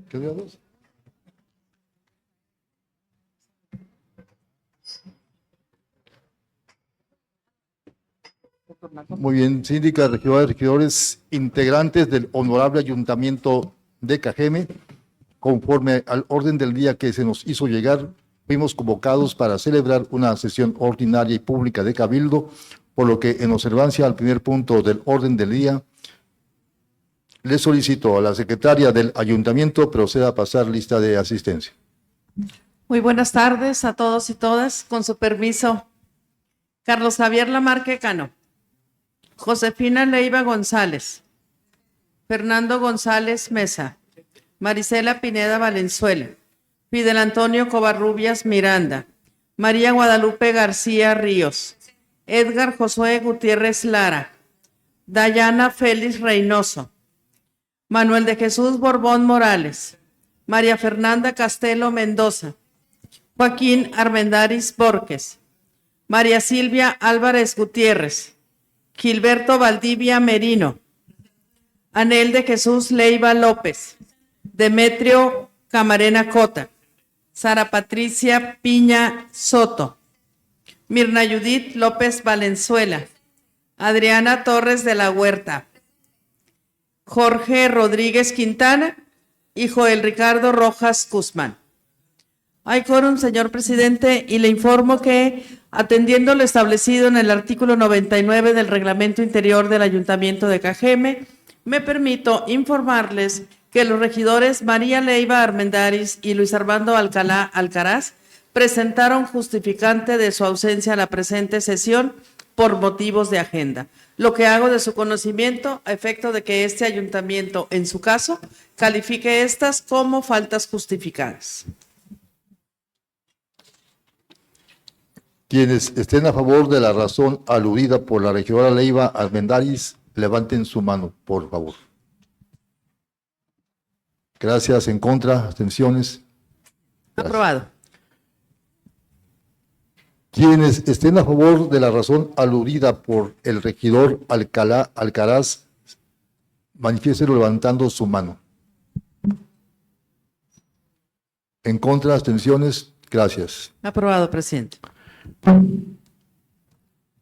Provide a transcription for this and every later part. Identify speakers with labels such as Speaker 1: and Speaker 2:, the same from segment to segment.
Speaker 1: ¿Qué día dos? Muy bien, síndica, regidoras, regidores, integrantes del honorable Ayuntamiento de Cajeme, conforme al orden del día que se nos hizo llegar, fuimos convocados para celebrar una sesión ordinaria y pública de Cabildo, por lo que en observancia al primer punto del orden del día, le solicito a la secretaria del Ayuntamiento proceda a pasar lista de asistencia.
Speaker 2: Muy buenas tardes a todos y todas. Con su permiso, Carlos Javier Lamarque Cano, Josefina Leiva González, Fernando González Mesa, Marisela Pineda Valenzuela, Fidel Antonio Covarrubias Miranda, María Guadalupe García Ríos, Edgar Josué Gutiérrez Lara, Dayana Félix Reynoso, Manuel de Jesús Borbón Morales, María Fernanda Castelo Mendoza, Joaquín Armendáriz Borges, María Silvia Álvarez Gutiérrez, Gilberto Valdivia Merino, Anel de Jesús Leiva López, Demetrio Camarena Cota, Sara Patricia Piña Soto, Mirna Judith López Valenzuela, Adriana Torres de la Huerta, Jorge Rodríguez Quintana y Joel Ricardo Rojas Guzmán. Hay quórum, señor presidente, y le informo que, atendiendo lo establecido en el artículo 99 del Reglamento Interior del Ayuntamiento de Cajeme, me permito informarles que los regidores María Leiva Armendáriz y Luis Armando Alcalá Alcaraz presentaron justificante de su ausencia a la presente sesión por motivos de agenda, lo que hago de su conocimiento a efecto de que este ayuntamiento, en su caso, califique estas como faltas justificadas.
Speaker 1: Quienes estén a favor de la razón aludida por la regidora Leiva Armendáriz, levanten su mano, por favor. Gracias. En contra, abstenciones. Gracias.
Speaker 2: Aprobado.
Speaker 1: Quienes estén a favor de la razón aludida por el regidor Alcalá Alcaraz, manifiéstelo levantando su mano. En contra, abstenciones. Gracias.
Speaker 2: Aprobado, presidente.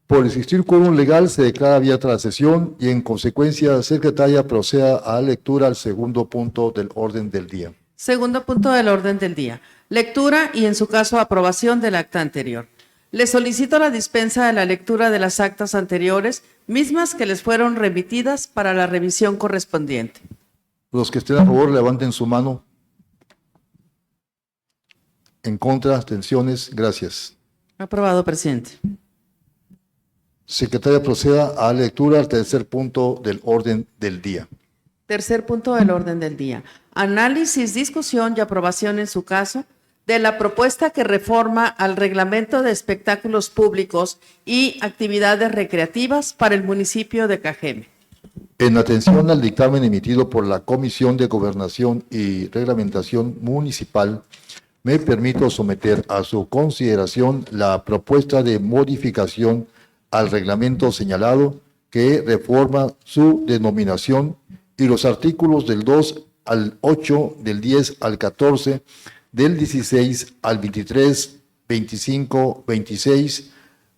Speaker 1: Por existir quórum legal, se declara abierta la sesión y, en consecuencia, secretaria proceda a la lectura al segundo punto del orden del día.
Speaker 2: Segundo punto del orden del día. Lectura y, en su caso, aprobación del acta anterior. Le solicito la dispensa de la lectura de las actas anteriores, mismas que les fueron remitidas para la revisión correspondiente.
Speaker 1: Los que estén a favor, levanten su mano. En contra, abstenciones. Gracias.
Speaker 2: Aprobado, presidente.
Speaker 1: Secretaria proceda a la lectura al tercer punto del orden del día.
Speaker 2: Tercer punto del orden del día. Análisis, discusión y aprobación, en su caso, de la propuesta que reforma al Reglamento de Espectáculos Públicos y Actividades Recreativas para el municipio de Cajeme.
Speaker 1: En atención al dictamen emitido por la Comisión de Gobernación y Reglamentación Municipal, me permito someter a su consideración la propuesta de modificación al reglamento señalado que reforma su denominación y los artículos del 2 al 8, del 10 al 14, del 16 al 23, 25, 26,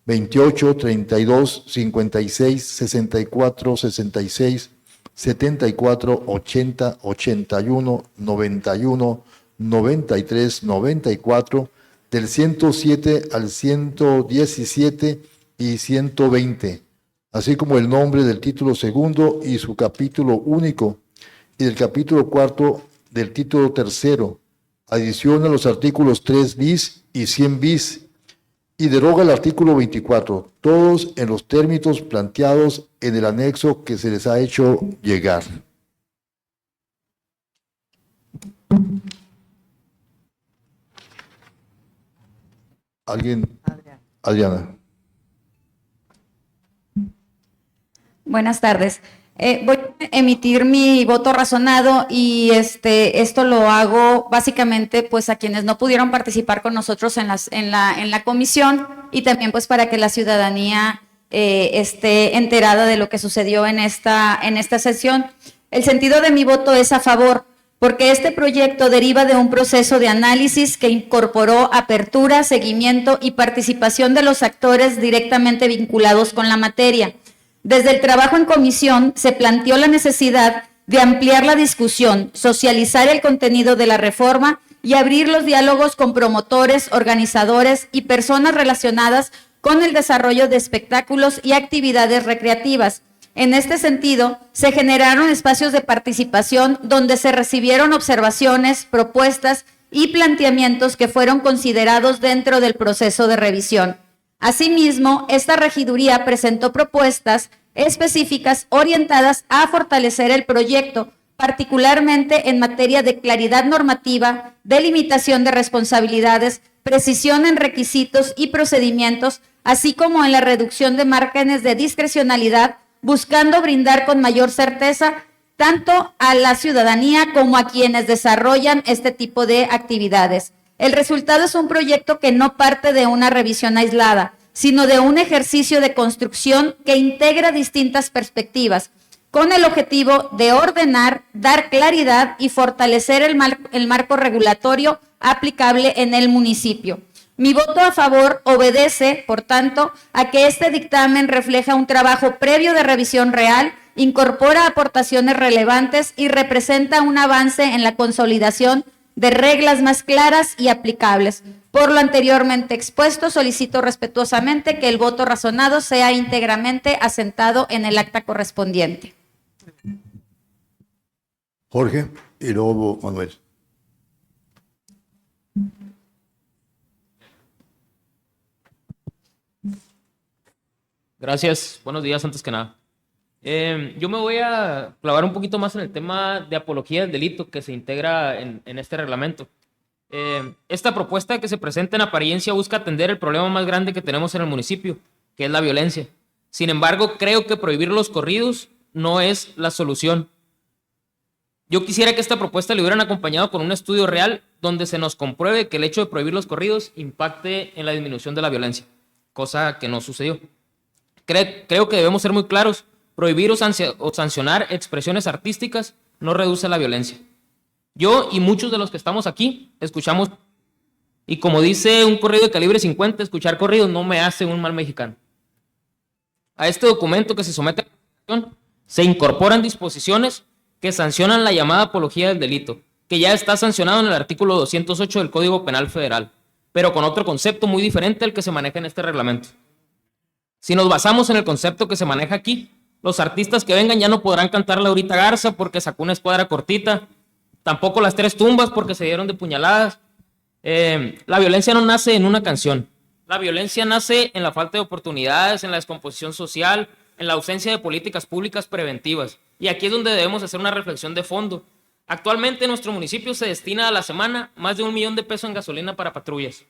Speaker 1: 28, 32, 56, 64, 66, 74, 80, 81, 91, 93, 94, del 107 al 117 y 120, así como el nombre del título segundo y su capítulo único, y del capítulo cuarto del título tercero. Adiciona los artículos 3 bis y 100 bis, y deroga el artículo 24, todos en los términos planteados en el anexo que se les ha hecho llegar. ¿Alguien? Adriana.
Speaker 3: Buenas tardes. Voy a emitir mi voto razonado y esto lo hago básicamente pues a quienes no pudieron participar con nosotros en la comisión y también pues para que la ciudadanía esté enterada de lo que sucedió en esta sesión. El sentido de mi voto es a favor, porque este proyecto deriva de un proceso de análisis que incorporó apertura, seguimiento y participación de los actores directamente vinculados con la materia. Desde el trabajo en comisión se planteó la necesidad de ampliar la discusión, socializar el contenido de la reforma y abrir los diálogos con promotores, organizadores y personas relacionadas con el desarrollo de espectáculos y actividades recreativas. En este sentido, se generaron espacios de participación donde se recibieron observaciones, propuestas y planteamientos que fueron considerados dentro del proceso de revisión. Asimismo, esta regiduría presentó propuestas específicas orientadas a fortalecer el proyecto, particularmente en materia de claridad normativa, delimitación de responsabilidades, precisión en requisitos y procedimientos, así como en la reducción de márgenes de discrecionalidad, buscando brindar con mayor certeza tanto a la ciudadanía como a quienes desarrollan este tipo de actividades. El resultado es un proyecto que no parte de una revisión aislada, sino de un ejercicio de construcción que integra distintas perspectivas, con el objetivo de ordenar, dar claridad y fortalecer el marco regulatorio aplicable en el municipio. Mi voto a favor obedece, por tanto, a que este dictamen refleja un trabajo previo de revisión real, incorpora aportaciones relevantes y representa un avance en la consolidación de reglas más claras y aplicables. Por lo anteriormente expuesto, solicito respetuosamente que el voto razonado sea íntegramente asentado en el acta correspondiente.
Speaker 1: Jorge y luego Manuel.
Speaker 4: Gracias. Buenos días, antes que nada. Yo me voy a clavar un poquito más en el tema de apología del delito que se integra en este reglamento. Esta propuesta que se presenta en apariencia busca atender el problema más grande que tenemos en el municipio, que es la violencia. Sin embargo, creo que prohibir los corridos no es la solución. Yo quisiera que esta propuesta le hubieran acompañado con un estudio real donde se nos compruebe que el hecho de prohibir los corridos impacte en la disminución de la violencia, cosa que no sucedió. Creo que debemos ser muy claros. Prohibir o sancionar expresiones artísticas no reduce la violencia. Yo y muchos de los que estamos aquí escuchamos, y como dice un corrido de calibre 50, escuchar corridos no me hace un mal mexicano. A este documento que se somete a la discusión se incorporan disposiciones que sancionan la llamada apología del delito, que ya está sancionado en el artículo 208 del Código Penal Federal, pero con otro concepto muy diferente al que se maneja en este reglamento. Si nos basamos en el concepto que se maneja aquí, los artistas que vengan ya no podrán cantar Laurita Garza porque sacó una escuadra cortita, tampoco las tres tumbas porque se dieron de puñaladas. La violencia no nace en una canción. La violencia nace en la falta de oportunidades, en la descomposición social, en la ausencia de políticas públicas preventivas. Y aquí es donde debemos hacer una reflexión de fondo. Actualmente en nuestro municipio se destina a la semana más de 1 millón de pesos en gasolina para patrullas.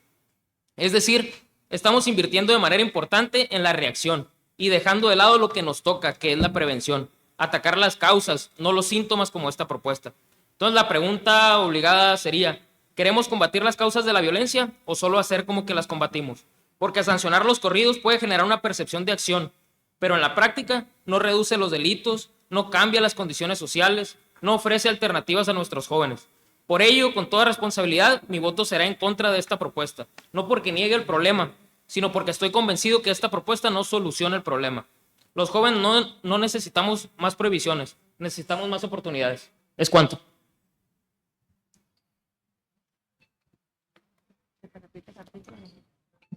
Speaker 4: Es decir, estamos invirtiendo de manera importante en la reacción y dejando de lado lo que nos toca, que es la prevención. Atacar las causas, no los síntomas como esta propuesta. Entonces la pregunta obligada sería, ¿queremos combatir las causas de la violencia o solo hacer como que las combatimos? Porque sancionar los corridos puede generar una percepción de acción, pero en la práctica no reduce los delitos, no cambia las condiciones sociales, no ofrece alternativas a nuestros jóvenes. Por ello, con toda responsabilidad, mi voto será en contra de esta propuesta. No porque niegue el problema, sino porque estoy convencido que esta propuesta no soluciona el problema. Los jóvenes no necesitamos más prohibiciones, necesitamos más oportunidades. ¿Es cuánto?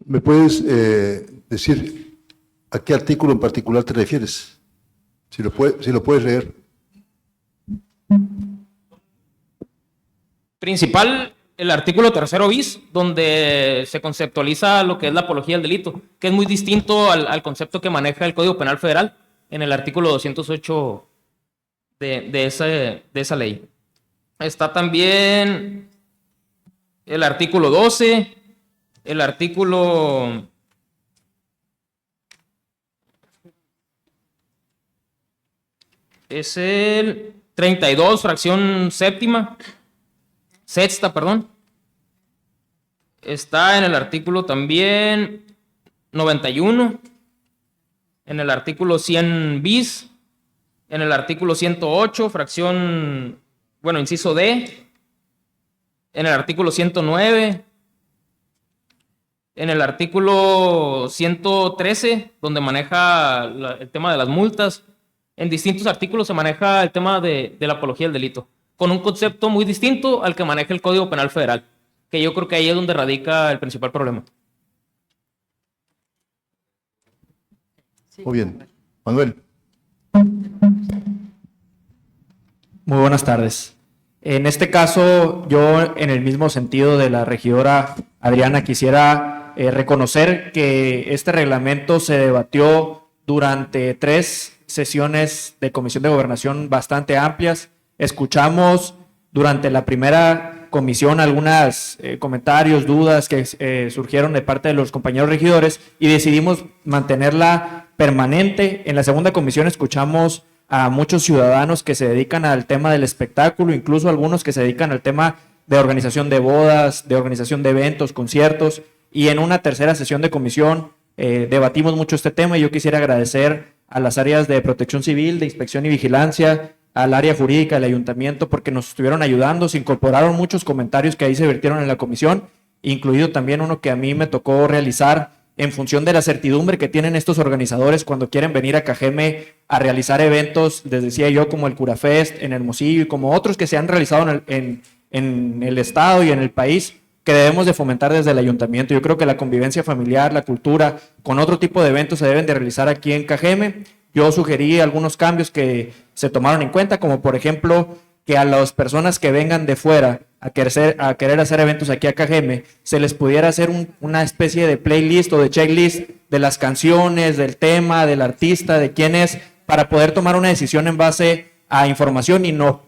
Speaker 1: ¿Me puedes decir a qué artículo en particular te refieres? Si lo puedes leer.
Speaker 4: Principal, el artículo 3 bis, donde se conceptualiza lo que es la apología del delito, que es muy distinto al concepto que maneja el Código Penal Federal en el artículo 208 de esa ley. Está también el artículo 12, el artículo... es el 32, fracción sexta, perdón. Está en el artículo también 91. en el artículo 100 bis, en el artículo 108, inciso D, en el artículo 109, en el artículo 113, donde maneja el tema de las multas. En distintos artículos se maneja el tema de la apología del delito, con un concepto muy distinto al que maneja el Código Penal Federal, que yo creo que ahí es donde radica el principal problema.
Speaker 1: Muy bien. Manuel.
Speaker 5: Muy buenas tardes. En este caso, yo, en el mismo sentido de la regidora Adriana, quisiera reconocer que este reglamento se debatió durante 3 sesiones de Comisión de Gobernación bastante amplias. Escuchamos durante la primera comisión algunos comentarios, dudas que surgieron de parte de los compañeros regidores y decidimos mantenerla permanente. En la segunda comisión escuchamos a muchos ciudadanos que se dedican al tema del espectáculo, incluso algunos que se dedican al tema de organización de bodas, de organización de eventos, conciertos, y en una tercera sesión de comisión debatimos mucho este tema y yo quisiera agradecer a las áreas de protección civil, de inspección y vigilancia, al área jurídica del ayuntamiento porque nos estuvieron ayudando, se incorporaron muchos comentarios que ahí se vertieron en la comisión, incluido también uno que a mí me tocó realizar en función de la certidumbre que tienen estos organizadores cuando quieren venir a Cajeme a realizar eventos, les decía yo, como el Curafest en Hermosillo y como otros que se han realizado en el estado y en el país, que debemos de fomentar desde el ayuntamiento. Yo creo que la convivencia familiar, la cultura, con otro tipo de eventos se deben de realizar aquí en Cajeme. Yo sugerí algunos cambios que se tomaron en cuenta, como por ejemplo que a las personas que vengan de fuera a querer hacer eventos aquí a Cajeme, se les pudiera hacer una especie de playlist o de checklist de las canciones, del tema, del artista, de quién es, para poder tomar una decisión en base a información y no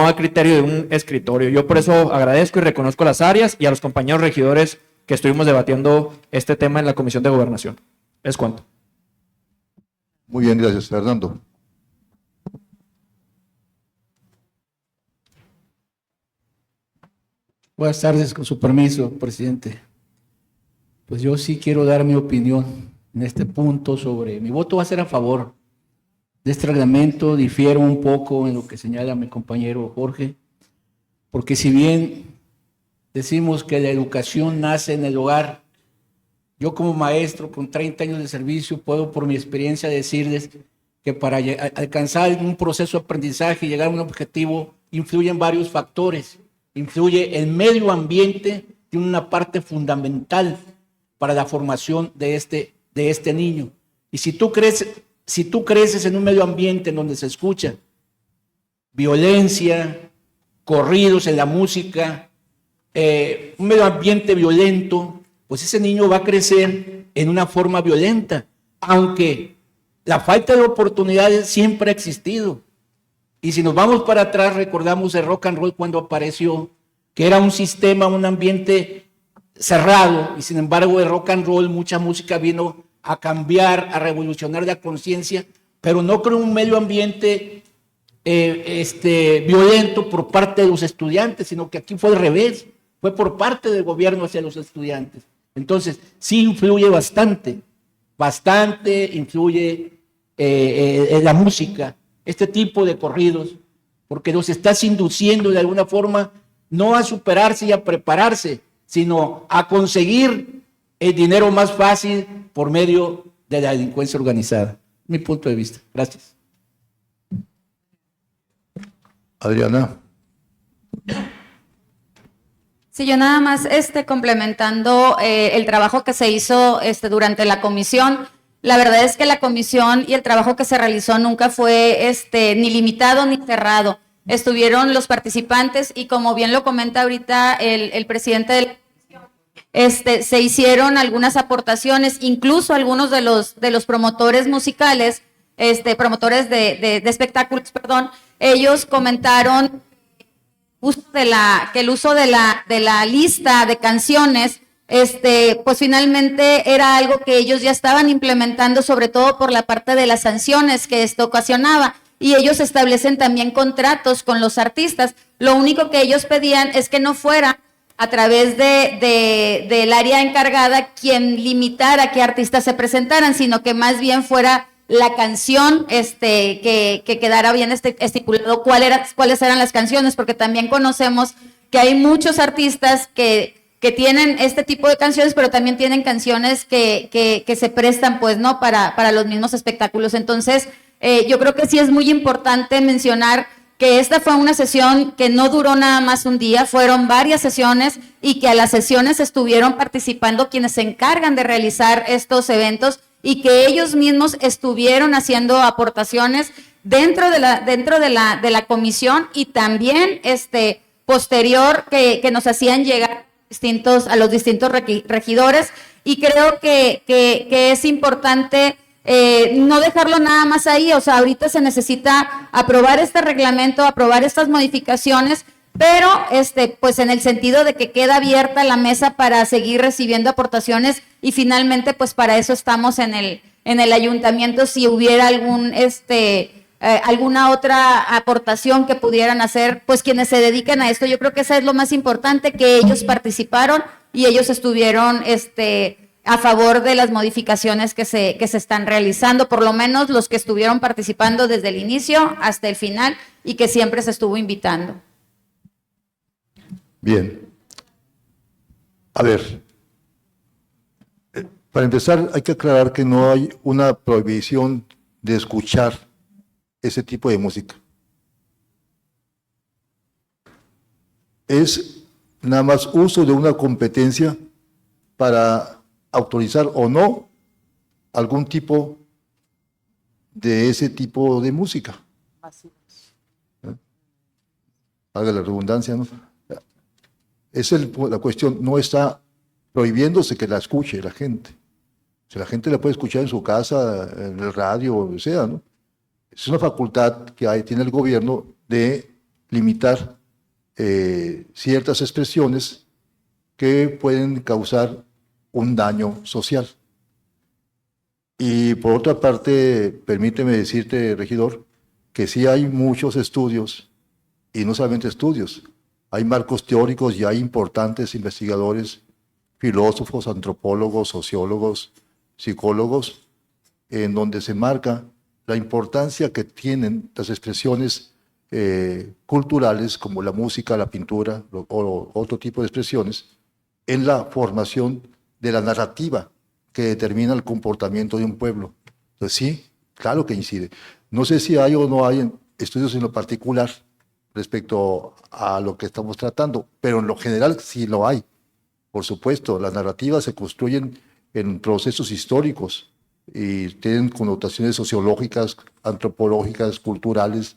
Speaker 5: a criterio de un escritorio. Yo por eso agradezco y reconozco las áreas y a los compañeros regidores que estuvimos debatiendo este tema en la Comisión de Gobernación. Es cuanto.
Speaker 1: Muy bien, gracias, Fernando.
Speaker 6: Buenas tardes, con su permiso, presidente. Pues yo sí quiero dar mi opinión en este punto sobre... Mi voto va a ser a favor de este reglamento. Difiero un poco en lo que señala mi compañero Jorge, porque si bien decimos que la educación nace en el hogar, yo como maestro con 30 años de servicio puedo por mi experiencia decirles que para alcanzar un proceso de aprendizaje y llegar a un objetivo influyen varios factores. Influye el medio ambiente, tiene una parte fundamental para la formación de este niño. Y si tú creces en un medio ambiente en donde se escucha violencia, corridos en la música, un medio ambiente violento, pues ese niño va a crecer en una forma violenta, aunque la falta de oportunidades siempre ha existido. Y si nos vamos para atrás, recordamos el rock and roll cuando apareció, que era un sistema, un ambiente cerrado, y sin embargo el rock and roll, mucha música vino a cambiar, a revolucionar la conciencia, pero no creó un medio ambiente violento por parte de los estudiantes, sino que aquí fue al revés, fue por parte del gobierno hacia los estudiantes. Entonces, sí influye bastante influye en la música, este tipo de corridos, porque los estás induciendo de alguna forma no a superarse y a prepararse, sino a conseguir el dinero más fácil por medio de la delincuencia organizada. Mi punto de vista. Gracias.
Speaker 1: Adriana.
Speaker 3: Sí, yo nada más complementando el trabajo que se hizo durante la comisión. La verdad es que la comisión y el trabajo que se realizó nunca fue ni limitado ni cerrado. Estuvieron los participantes y como bien lo comenta ahorita el presidente de la comisión, se hicieron algunas aportaciones, incluso algunos de los promotores musicales, promotores de espectáculos, perdón, ellos comentaron que el uso de la lista de canciones, pues finalmente era algo que ellos ya estaban implementando, sobre todo por la parte de las sanciones que esto ocasionaba. Y ellos establecen también contratos con los artistas. Lo único que ellos pedían es que no fuera a través del área encargada quien limitara qué artistas se presentaran, sino que más bien fuera la canción que quedara bien estipulado cuáles eran las canciones, porque también conocemos que hay muchos artistas que tienen este tipo de canciones, pero también tienen canciones que se prestan, pues, ¿no? Para los mismos espectáculos. Entonces, yo creo que sí es muy importante mencionar que esta fue una sesión que no duró nada más un día, fueron varias sesiones y que a las sesiones estuvieron participando quienes se encargan de realizar estos eventos y que ellos mismos estuvieron haciendo aportaciones dentro de la comisión y también posterior que nos hacían llegar a los distintos regidores, y creo que es importante no dejarlo nada más ahí. O sea, ahorita se necesita aprobar este reglamento, aprobar estas modificaciones, pero pues en el sentido de que queda abierta la mesa para seguir recibiendo aportaciones, y finalmente pues para eso estamos en el ayuntamiento. Si hubiera alguna otra aportación que pudieran hacer, pues quienes se dedican a esto, yo creo que eso es lo más importante, que ellos participaron y ellos estuvieron a favor de las modificaciones que se están realizando, por lo menos los que estuvieron participando desde el inicio hasta el final y que siempre se estuvo invitando.
Speaker 1: Bien. A ver, para empezar hay que aclarar que no hay una prohibición de escuchar ese tipo de música. Es nada más uso de una competencia para autorizar o no algún tipo de ese tipo de música. Haga la redundancia, ¿no? La cuestión, no está prohibiéndose que la escuche la gente. Si la gente la puede escuchar en su casa, en el radio, o lo que sea, ¿no? Es una facultad que tiene el gobierno de limitar ciertas expresiones que pueden causar un daño social. Y por otra parte, permíteme decirte, regidor, que sí hay muchos estudios, y no solamente estudios, hay marcos teóricos y hay importantes investigadores, filósofos, antropólogos, sociólogos, psicólogos, en donde se marca la importancia que tienen las expresiones culturales, como la música, la pintura o otro tipo de expresiones, en la formación de la narrativa que determina el comportamiento de un pueblo. Entonces sí, claro que incide. No sé si hay o no hay estudios en lo particular respecto a lo que estamos tratando, pero en lo general sí lo hay. Por supuesto, las narrativas se construyen en procesos históricos y tienen connotaciones sociológicas, antropológicas, culturales,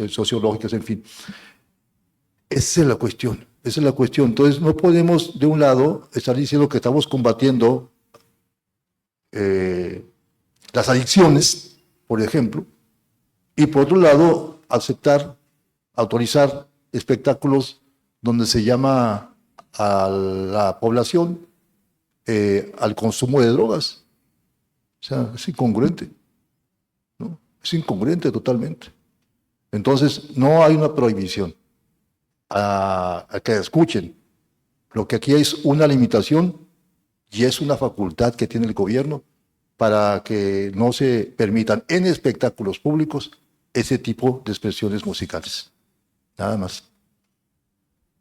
Speaker 1: sociológicas, en fin. Esa es la cuestión, esa es la cuestión. Entonces no podemos, de un lado, estar diciendo que estamos combatiendo las adicciones, por ejemplo, y por otro lado, autorizar espectáculos donde se llama a la población al consumo de drogas. O sea, es incongruente, ¿no? Es incongruente totalmente. Entonces, no hay una prohibición a que escuchen. Lo que aquí es una limitación y es una facultad que tiene el gobierno para que no se permitan en espectáculos públicos ese tipo de expresiones musicales. Nada más.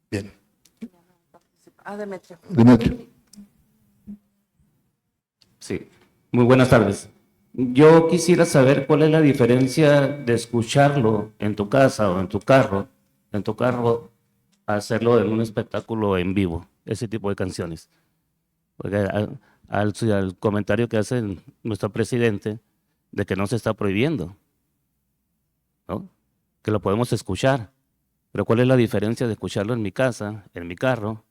Speaker 1: Bien. Demetrio.
Speaker 7: Sí, muy buenas tardes. Yo quisiera saber cuál es la diferencia de escucharlo en tu casa o en tu carro, a hacerlo en un espectáculo en vivo, ese tipo de canciones. Porque al comentario que hace nuestro presidente de que no se está prohibiendo, ¿no? Que lo podemos escuchar. Pero ¿cuál es la diferencia de escucharlo en mi casa, en mi carro,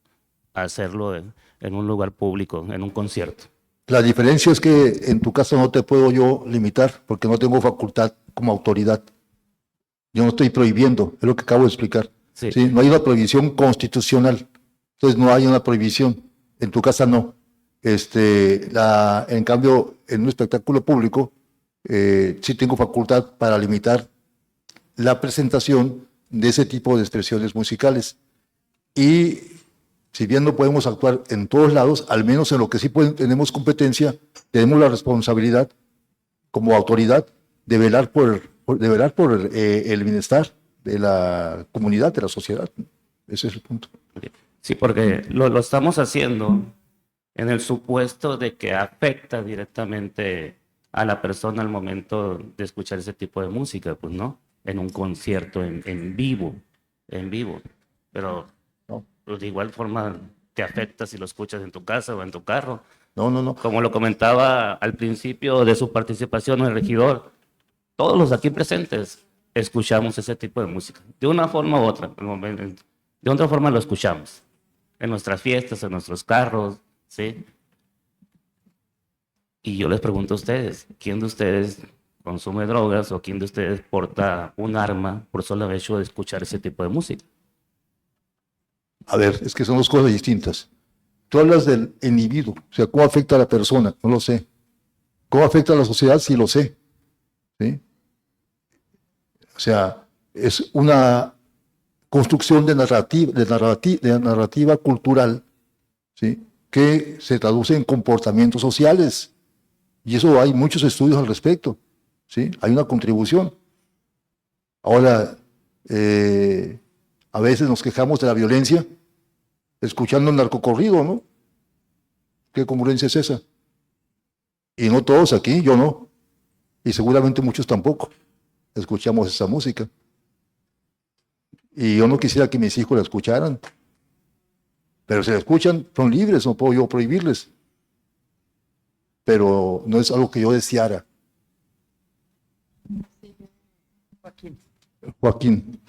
Speaker 7: a hacerlo en un lugar público, en un concierto?
Speaker 1: La diferencia es que en tu casa no te puedo yo limitar porque no tengo facultad como autoridad. Yo no estoy prohibiendo, es lo que acabo de explicar.
Speaker 7: Sí.
Speaker 1: ¿Sí? No hay una prohibición constitucional, entonces no hay una prohibición. En tu casa no. En cambio, en un espectáculo público, sí tengo facultad para limitar la presentación de ese tipo de expresiones musicales. Y Si bien no podemos actuar en todos lados, al menos en lo que sí tenemos competencia, tenemos la responsabilidad como autoridad de velar por el bienestar de la comunidad, de la sociedad. Ese es el punto.
Speaker 7: Sí, porque lo estamos haciendo en el supuesto de que afecta directamente a la persona al momento de escuchar ese tipo de música, pues no, en un concierto en vivo, pero
Speaker 1: No,
Speaker 7: pues, de igual forma te afecta si lo escuchas en tu casa o en tu carro.
Speaker 1: no.
Speaker 7: Como lo comentaba al principio de su participación el regidor, todos los aquí presentes escuchamos ese tipo de música, de una forma u otra, de otra forma lo escuchamos, en nuestras fiestas, en nuestros carros, ¿sí? Y yo les pregunto a ustedes, ¿quién de ustedes consume drogas o quién de ustedes porta un arma por solo hecho de escuchar ese tipo de música?
Speaker 1: A ver, es que son dos cosas distintas. Tú hablas del individuo, o sea, ¿cómo afecta a la persona? No lo sé. ¿Cómo afecta a la sociedad? Sí lo sé. ¿Sí? O sea, es una construcción de narrativa cultural, ¿sí? Que se traduce en comportamientos sociales. Y eso hay muchos estudios al respecto, ¿sí? Hay una contribución. Ahora, a veces nos quejamos de la violencia escuchando un narcocorrido, ¿no? ¿Qué congruencia es esa? Y no todos aquí, yo no, y seguramente muchos tampoco escuchamos esa música. Y yo no quisiera que mis hijos la escucharan, pero si la escuchan, son libres, no puedo yo prohibirles. Pero no es algo que yo deseara. Joaquín.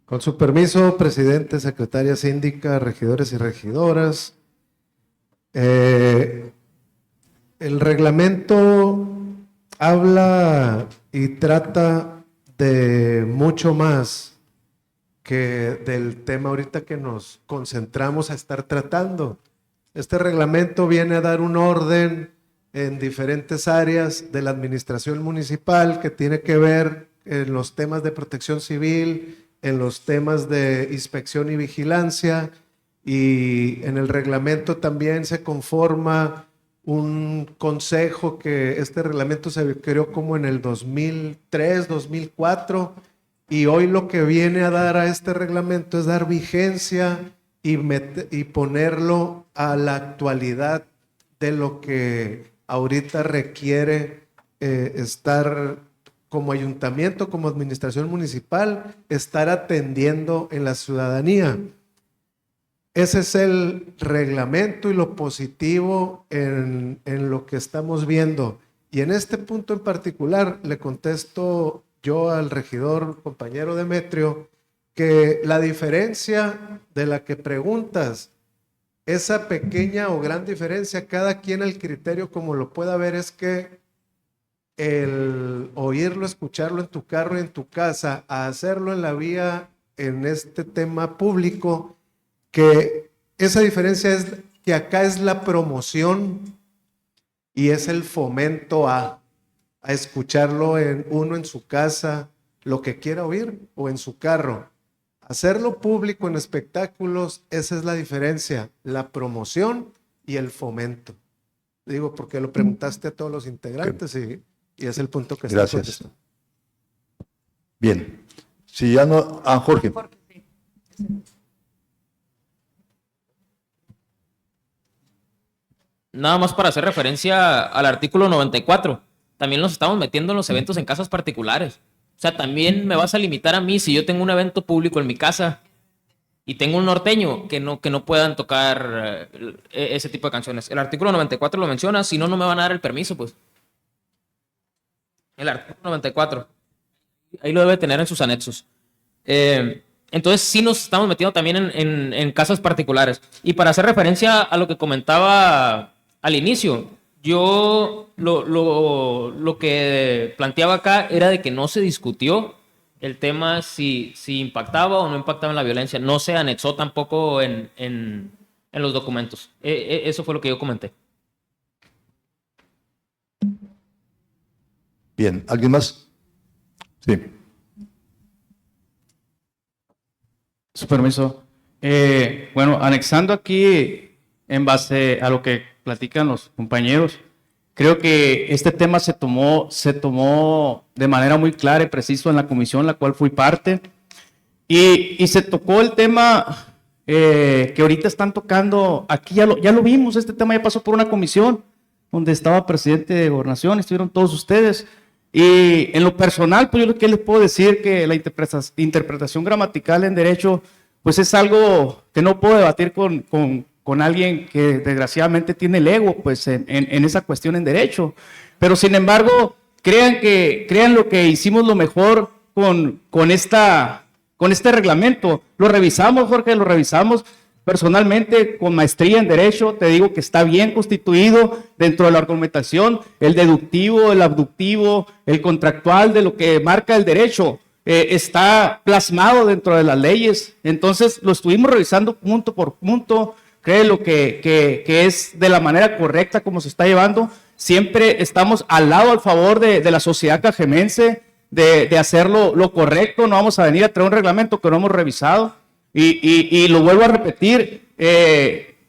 Speaker 8: Con su permiso, presidente, secretaria síndica, regidores y regidoras. El reglamento habla y trata de mucho más que del tema ahorita que nos concentramos a estar tratando. Este reglamento viene a dar un orden en diferentes áreas de la administración municipal que tiene que ver en los temas de protección civil, en los temas de inspección y vigilancia, y en el reglamento también se conforma un consejo que este reglamento se creó como en el 2003, 2004, y hoy lo que viene a dar a este reglamento es dar vigencia y ponerlo a la actualidad de lo que ahorita requiere estar como ayuntamiento, como administración municipal, estar atendiendo en la ciudadanía. Ese es el reglamento y lo positivo en lo que estamos viendo. Y en este punto en particular le contesto yo al regidor compañero Demetrio que la diferencia de la que preguntas, esa pequeña o gran diferencia, cada quien el criterio como lo pueda ver, es que el oírlo, escucharlo en tu carro y en tu casa, a hacerlo en la vía en este tema público, que esa diferencia es que acá es la promoción y es el fomento a escucharlo uno en su casa, lo que quiera oír, o en su carro. Hacerlo público en espectáculos, esa es la diferencia, la promoción y el fomento. Digo, porque lo preguntaste a todos los integrantes y es el punto que está
Speaker 1: Gracias.
Speaker 8: contestando.
Speaker 1: Bien. Si ya no... Jorge.
Speaker 4: Nada más para hacer referencia al artículo 94. También nos estamos metiendo en los eventos en casas particulares. O sea, también me vas a limitar a mí si yo tengo un evento público en mi casa y tengo un norteño que no puedan tocar ese tipo de canciones. El artículo 94 lo menciona, si no, no me van a dar el permiso, pues. El artículo 94. Ahí lo debe tener en sus anexos. Entonces sí nos estamos metiendo también en casas particulares. Y para hacer referencia a lo que comentaba al inicio, yo lo que planteaba acá era de que no se discutió el tema si impactaba o no impactaba en la violencia. No se anexó tampoco en los documentos. Eso fue lo que yo comenté.
Speaker 1: Bien. ¿Alguien más? Sí.
Speaker 5: Su permiso.
Speaker 9: Bueno, anexando aquí en base a lo que platican los compañeros, creo que este tema se tomó de manera muy clara y precisa en la comisión, la cual fui parte, y se tocó el tema que ahorita están tocando, aquí ya lo vimos, este tema ya pasó por una comisión donde estaba presidente de Gobernación, estuvieron todos ustedes, y en lo personal, pues yo lo que les puedo decir que la interpretación gramatical en derecho, pues es algo que no puedo debatir con alguien que desgraciadamente tiene el ego, pues en esa cuestión en derecho, pero sin embargo, crean lo que hicimos lo mejor con este reglamento. Lo revisamos, Jorge, lo revisamos personalmente con maestría en Derecho. Te digo que está bien constituido dentro de la argumentación, el deductivo, el abductivo, el contractual de lo que marca el derecho. Está plasmado dentro de las leyes. Entonces, lo estuvimos revisando punto por punto. Creo que es de la manera correcta como se está llevando. Siempre estamos al favor de la sociedad cajemense, de hacerlo lo correcto. No vamos a venir a traer un reglamento que no hemos revisado. Y lo vuelvo a repetir,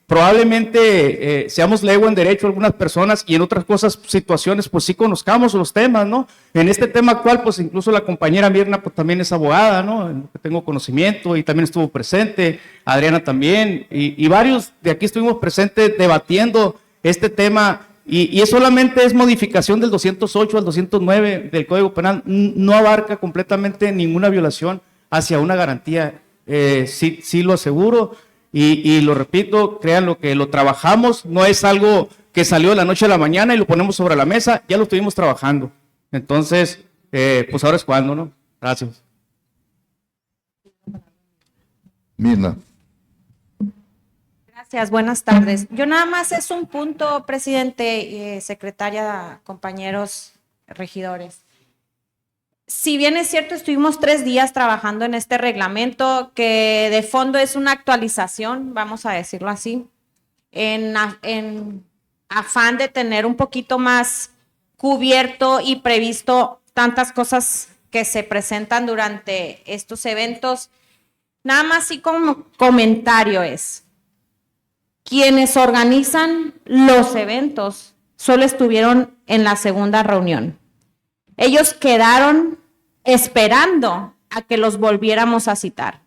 Speaker 9: probablemente seamos legua en derecho algunas personas y en otras cosas, situaciones, pues sí conozcamos los temas, ¿no? En este tema actual, pues incluso la compañera Mirna pues también es abogada, ¿no? En lo que tengo conocimiento y también estuvo presente, Adriana también, y varios de aquí estuvimos presentes debatiendo este tema. Y solamente es modificación del 208 al 209 del Código Penal, no abarca completamente ninguna violación hacia una garantía. Sí lo aseguro y lo repito, créanlo que lo trabajamos, no es algo que salió de la noche a la mañana y lo ponemos sobre la mesa, ya lo estuvimos trabajando. Entonces, pues ahora es cuando, ¿no? Gracias.
Speaker 1: Mirna.
Speaker 10: Gracias, buenas tardes. Yo nada más es un punto, presidente, secretaria, compañeros, regidores. Si bien es cierto, estuvimos 3 días trabajando en este reglamento, que de fondo es una actualización, vamos a decirlo así, en afán de tener un poquito más cubierto y previsto tantas cosas que se presentan durante estos eventos. Nada más sí como comentario es, quienes organizan los eventos solo estuvieron en la segunda reunión. Ellos quedaron esperando a que los volviéramos a citar.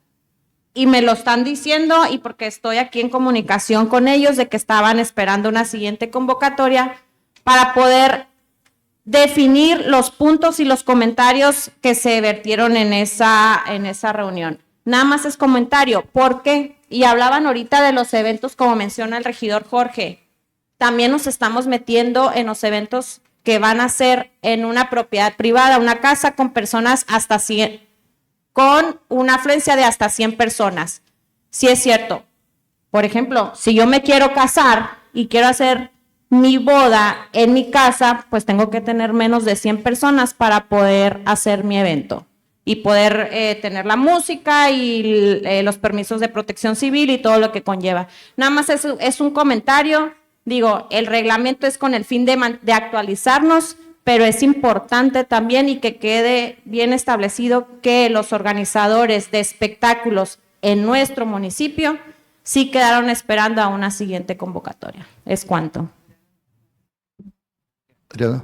Speaker 10: Y me lo están diciendo, y porque estoy aquí en comunicación con ellos, de que estaban esperando una siguiente convocatoria para poder definir los puntos y los comentarios que se vertieron en esa reunión. Nada más es comentario. ¿Por qué? Y hablaban ahorita de los eventos, como menciona el regidor Jorge. También nos estamos metiendo en los eventos que van a ser en una propiedad privada, una casa con personas hasta 100, con una afluencia de hasta 100 personas. Sí es cierto. Por ejemplo, si yo me quiero casar y quiero hacer mi boda en mi casa, pues tengo que tener menos de 100 personas para poder hacer mi evento y poder tener la música y los permisos de protección civil y todo lo que conlleva. Nada más es un comentario. Digo, el reglamento es con el fin de actualizarnos, pero es importante también y que quede bien establecido que los organizadores de espectáculos en nuestro municipio sí quedaron esperando a una siguiente convocatoria. ¿Es cuánto?
Speaker 1: Adriana.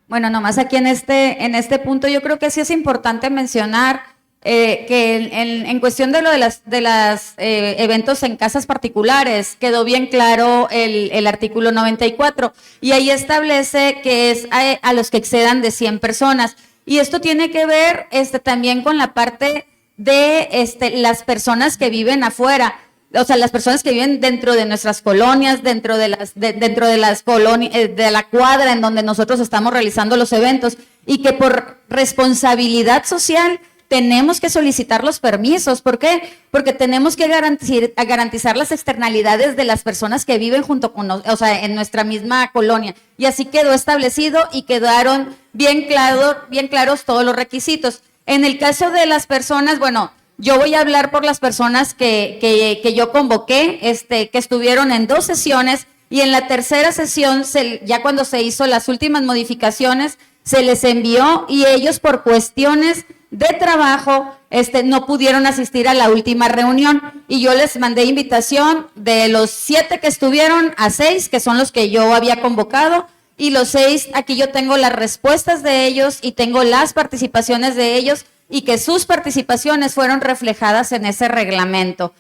Speaker 3: Bueno, nomás aquí en este punto yo creo que sí es importante mencionar que en cuestión de lo de las eventos en casas particulares quedó bien claro el artículo 94 y ahí establece que es a los que excedan de 100 personas y esto tiene que ver también con la parte de las personas que viven afuera, o sea, las personas que viven dentro de nuestras colonias, dentro de las colonias, de la cuadra en donde nosotros estamos realizando los eventos y que por responsabilidad social tenemos que solicitar los permisos. ¿Por qué? Porque tenemos que garantizar las externalidades de las personas que viven junto con nosotros, o sea, en nuestra misma colonia. Y así quedó establecido y quedaron bien claros todos los requisitos. En el caso de las personas, bueno, yo voy a hablar por las personas que yo convoqué, que estuvieron en 2 sesiones y en la tercera sesión, ya cuando se hizo las últimas modificaciones, se les envió y ellos por cuestiones de trabajo, no pudieron asistir a la última reunión y yo les mandé invitación de los 7 que estuvieron a 6, que son los que yo había convocado, y los 6, aquí yo tengo las respuestas de ellos y tengo las participaciones de ellos y que sus participaciones fueron reflejadas en ese reglamento.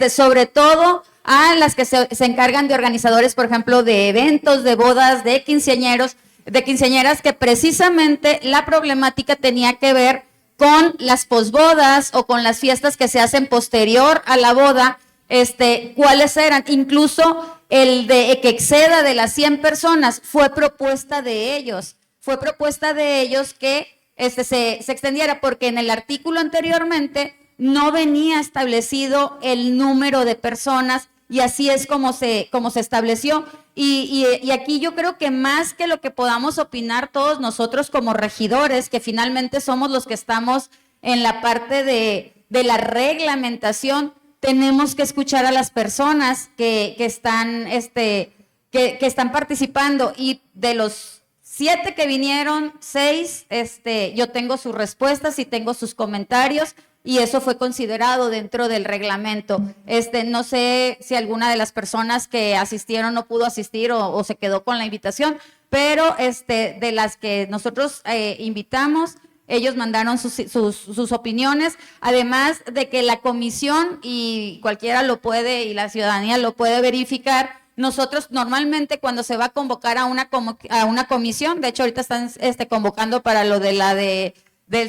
Speaker 3: Sobre todo a las que se encargan de organizadores, por ejemplo, de eventos, de bodas, de quinceañeras, que precisamente la problemática tenía que ver con las posbodas o con las fiestas que se hacen posterior a la boda, cuáles eran. Incluso el de que exceda de las 100 personas fue propuesta de ellos que se extendiera, porque en el artículo anteriormente no venía establecido el número de personas y así es como se estableció. Y aquí yo creo que más que lo que podamos opinar todos nosotros como regidores, que finalmente somos los que estamos en la parte de la reglamentación, tenemos que escuchar a las personas que están participando, y de los 7 que vinieron, 6, yo tengo sus respuestas y tengo sus comentarios, y eso fue considerado dentro del reglamento. No sé si alguna de las personas que asistieron no pudo asistir o se quedó con la invitación, pero de las que nosotros invitamos, ellos mandaron sus opiniones, además de que la comisión, y cualquiera lo puede, y la ciudadanía lo puede verificar, nosotros normalmente cuando se va a convocar a una comisión, de hecho ahorita están convocando para lo de la de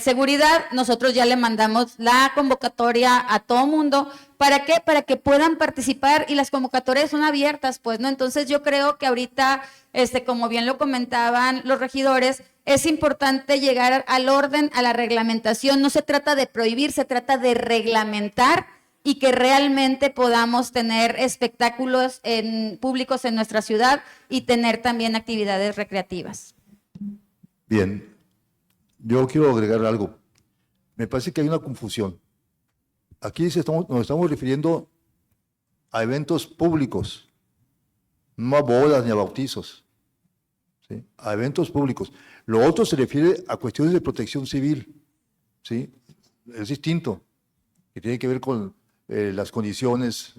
Speaker 3: seguridad, nosotros ya le mandamos la convocatoria a todo mundo. ¿Para qué? Para que puedan participar, y las convocatorias son abiertas, pues, ¿no? Entonces yo creo que ahorita, como bien lo comentaban los regidores, es importante llegar al orden, a la reglamentación. No se trata de prohibir, se trata de reglamentar, y que realmente podamos tener espectáculos públicos en nuestra ciudad y tener también actividades recreativas.
Speaker 1: Bien. Yo quiero agregar algo. Me parece que hay una confusión. Aquí nos estamos refiriendo a eventos públicos, no a bodas ni a bautizos, ¿sí? A eventos públicos. Lo otro se refiere a cuestiones de protección civil, ¿sí? Es distinto, que tiene que ver con las condiciones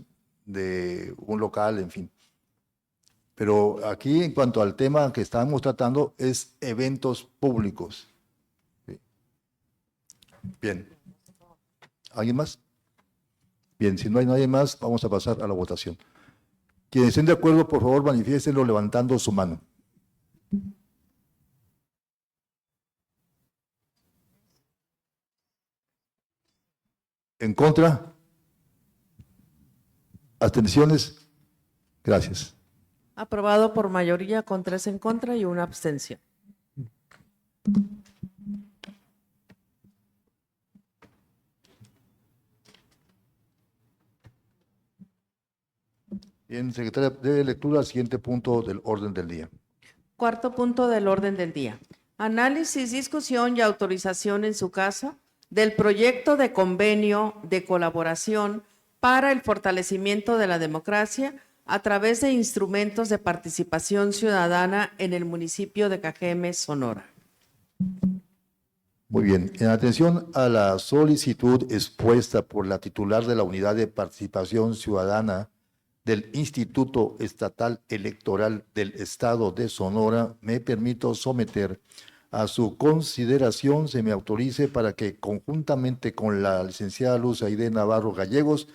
Speaker 1: de un local, en fin. Pero aquí, en cuanto al tema que estábamos tratando, es eventos públicos. Bien. ¿Alguien más? Bien, si no hay nadie más, vamos a pasar a la votación. Quienes estén de acuerdo, por favor, manifiéstenlo levantando su mano. ¿En contra? ¿Abstenciones? Gracias.
Speaker 2: Aprobado por mayoría, con 3 en contra y 1 abstención.
Speaker 1: Bien, secretaria, de lectura al siguiente punto del orden del día.
Speaker 2: Cuarto punto del orden del día. Análisis, discusión y autorización en su caso del proyecto de convenio de colaboración para el fortalecimiento de la democracia a través de instrumentos de participación ciudadana en el municipio de Cajeme, Sonora.
Speaker 1: Muy bien. En atención a la solicitud expuesta por la titular de la Unidad de Participación Ciudadana del Instituto Estatal Electoral del Estado de Sonora, me permito someter a su consideración, se me autorice para que conjuntamente con la licenciada Luz Aide Navarro Gallegos,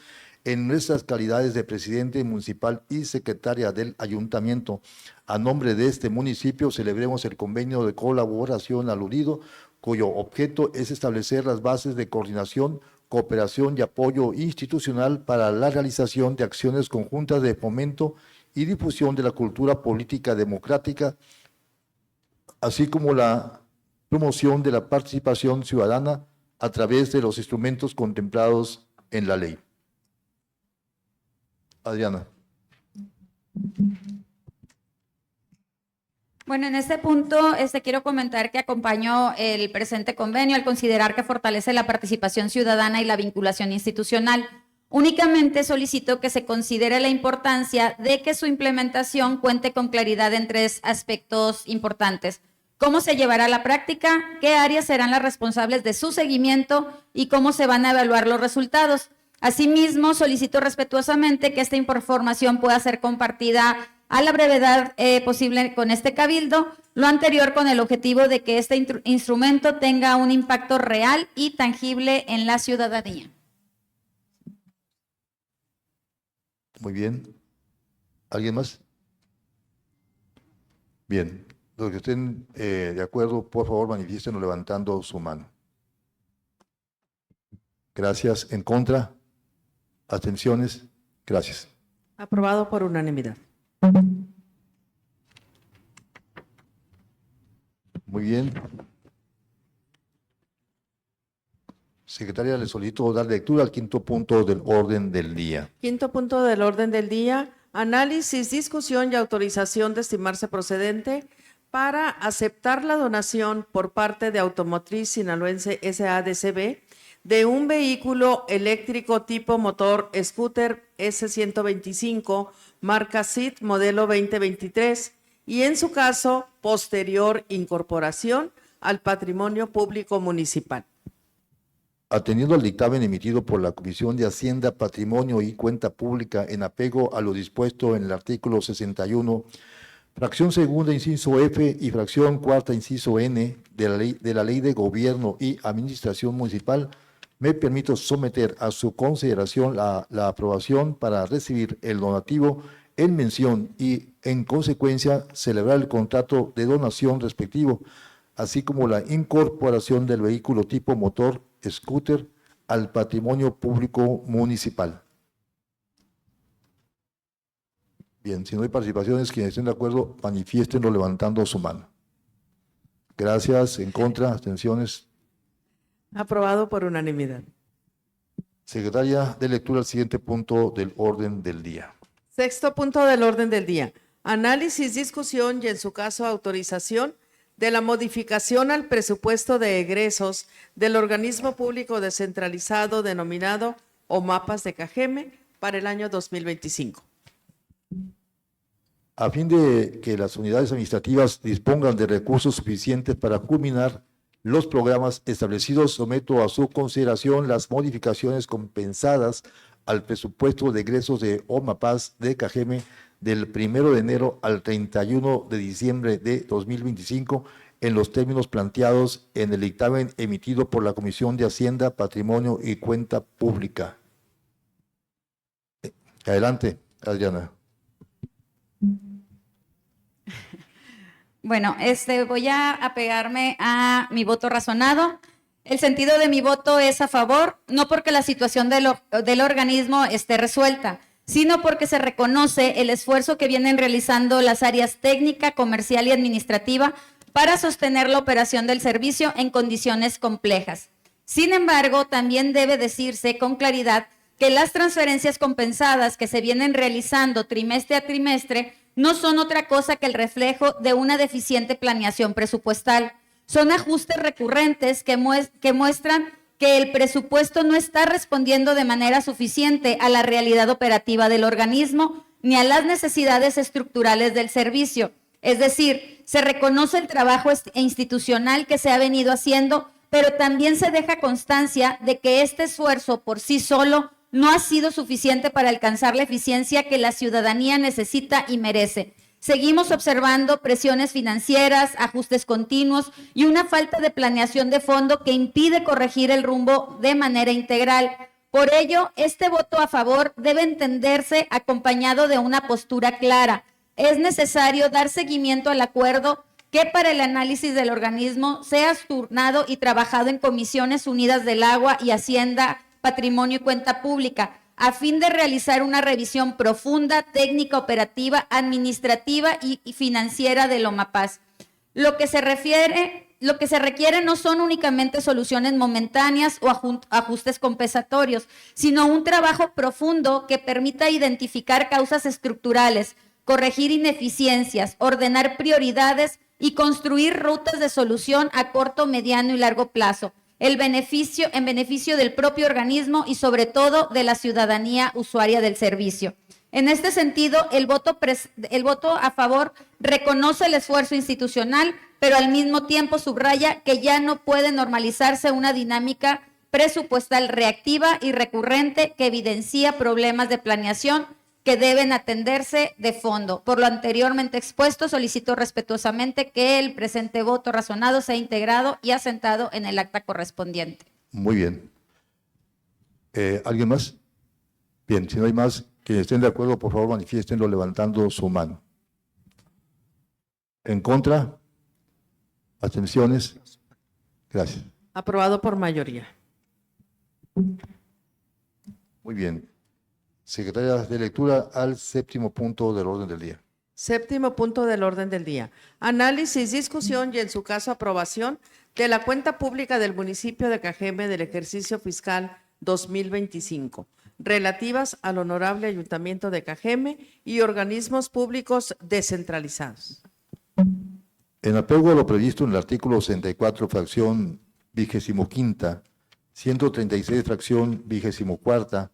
Speaker 1: en nuestras calidades de presidente municipal y secretaria del ayuntamiento, a nombre de este municipio, celebremos el convenio de colaboración aludido, cuyo objeto es establecer las bases de coordinación, cooperación y apoyo institucional para la realización de acciones conjuntas de fomento y difusión de la cultura política democrática, así como la promoción de la participación ciudadana a través de los instrumentos contemplados en la ley. Adriana.
Speaker 3: Bueno, en este punto quiero comentar que acompaño el presente convenio al considerar que fortalece la participación ciudadana y la vinculación institucional. Únicamente solicito que se considere la importancia de que su implementación cuente con claridad en 3 aspectos importantes. cómo se llevará a la práctica, qué áreas serán las responsables de su seguimiento y cómo se van a evaluar los resultados. Asimismo, solicito respetuosamente que esta información pueda ser compartida a la brevedad posible con este cabildo, lo anterior con el objetivo de que este instrumento tenga un impacto real y tangible en la ciudadanía.
Speaker 1: Muy bien. ¿Alguien más? Bien. Los que estén de acuerdo, por favor, manifiéstenlo levantando su mano. Gracias. ¿En contra? ¿Abstenciones? Gracias.
Speaker 2: Aprobado por unanimidad.
Speaker 1: Muy bien. Secretaria, le solicito dar lectura al quinto punto del orden del día.
Speaker 2: Quinto punto del orden del día, análisis, discusión y autorización de estimarse procedente para aceptar la donación por parte de Automotriz Sinaloense SADCB de un vehículo eléctrico tipo motor scooter S125, marca SIT, modelo 2023, y en su caso, posterior incorporación al patrimonio público municipal.
Speaker 1: Atendiendo al dictamen emitido por la Comisión de Hacienda, Patrimonio y Cuenta Pública en apego a lo dispuesto en el artículo 61, fracción segunda, inciso F y fracción cuarta, inciso N de la Ley de Gobierno y Administración Municipal, me permito someter a su consideración la aprobación para recibir el donativo en mención y, en consecuencia, celebrar el contrato de donación respectivo, así como la incorporación del vehículo tipo motor scooter al patrimonio público municipal. Bien, si no hay participaciones, quienes estén de acuerdo, manifiéstenlo levantando su mano. Gracias. ¿En contra? ¿Abstenciones?
Speaker 2: Aprobado por unanimidad.
Speaker 1: Secretaria, de lectura al siguiente punto del orden del día.
Speaker 2: Sexto punto del orden del día. Análisis, discusión y, en su caso, autorización de la modificación al presupuesto de egresos del organismo público descentralizado denominado OMAPAS de Cajeme para el año 2025.
Speaker 1: A fin de que las unidades administrativas dispongan de recursos suficientes para culminar los programas establecidos, someto a su consideración las modificaciones compensadas al presupuesto de egresos de OMAPAS de Cajeme del 1 de enero al 31 de diciembre de 2025 en los términos planteados en el dictamen emitido por la Comisión de Hacienda, Patrimonio y Cuenta Pública. Adelante, Adriana.
Speaker 3: Bueno, voy a apegarme a mi voto razonado. El sentido de mi voto es a favor, no porque la situación del organismo esté resuelta, sino porque se reconoce el esfuerzo que vienen realizando las áreas técnica, comercial y administrativa para sostener la operación del servicio en condiciones complejas. Sin embargo, también debe decirse con claridad que las transferencias compensadas que se vienen realizando trimestre a trimestre no son otra cosa que el reflejo de una deficiente planeación presupuestal. Son ajustes recurrentes que muestran que el presupuesto no está respondiendo de manera suficiente a la realidad operativa del organismo ni a las necesidades estructurales del servicio. Es decir, se reconoce el trabajo institucional que se ha venido haciendo, pero también se deja constancia de que este esfuerzo por sí solo no ha sido suficiente para alcanzar la eficiencia que la ciudadanía necesita y merece. Seguimos observando presiones financieras, ajustes continuos y una falta de planeación de fondo que impide corregir el rumbo de manera integral. Por ello, este voto a favor debe entenderse acompañado de una postura clara. Es necesario dar seguimiento al acuerdo que para el análisis del organismo sea turnado y trabajado en Comisiones Unidas del Agua y Hacienda, Patrimonio y Cuenta Pública, a fin de realizar una revisión profunda, técnica, operativa, administrativa y financiera del OMAPAS. Lo que se requiere no son únicamente soluciones momentáneas o ajustes compensatorios, sino un trabajo profundo que permita identificar causas estructurales, corregir ineficiencias, ordenar prioridades y construir rutas de solución a corto, mediano y largo plazo, en beneficio del propio organismo y sobre todo de la ciudadanía usuaria del servicio. En este sentido, el voto a favor reconoce el esfuerzo institucional, pero al mismo tiempo subraya que ya no puede normalizarse una dinámica presupuestal reactiva y recurrente que evidencia problemas de planeación que deben atenderse de fondo. Por lo anteriormente expuesto, solicito respetuosamente que el presente voto razonado sea integrado y asentado en el acta correspondiente.
Speaker 1: Muy bien. ¿Alguien más? Bien, si no hay más, quienes estén de acuerdo, por favor, manifiéstenlo levantando su mano. ¿En contra? ¿Abstenciones? Gracias.
Speaker 2: Aprobado por mayoría.
Speaker 1: Muy bien. Secretaria de lectura al séptimo punto del orden del día.
Speaker 2: Séptimo punto del orden del día. Análisis, discusión y en su caso aprobación de la cuenta pública del municipio de Cajeme del ejercicio fiscal 2025, relativas al Honorable Ayuntamiento de Cajeme y organismos públicos descentralizados.
Speaker 1: En apego a lo previsto en el artículo 64, fracción 25ª, 136, fracción 24ª,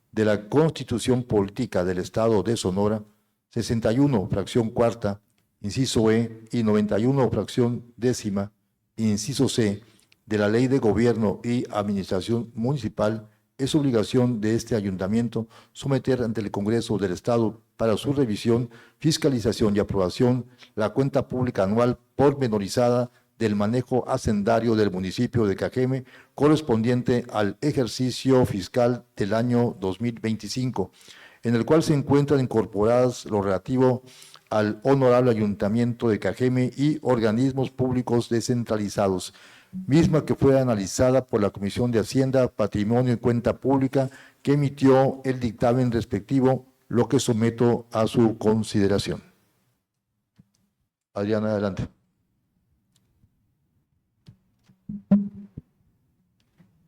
Speaker 1: de la Constitución Política del Estado de Sonora, 61, fracción 4ª, inciso E, y 91, fracción 10ª, inciso C, de la Ley de Gobierno y Administración Municipal, es obligación de este ayuntamiento someter ante el Congreso del Estado para su revisión, fiscalización y aprobación la cuenta pública anual pormenorizada del manejo hacendario del municipio de Cajeme correspondiente al ejercicio fiscal del año 2025, en el cual se encuentran incorporadas lo relativo al Honorable Ayuntamiento de Cajeme y organismos públicos descentralizados, misma que fue analizada por la Comisión de Hacienda, Patrimonio y Cuenta Pública, que emitió el dictamen respectivo, lo que someto a su consideración. Adriana, adelante.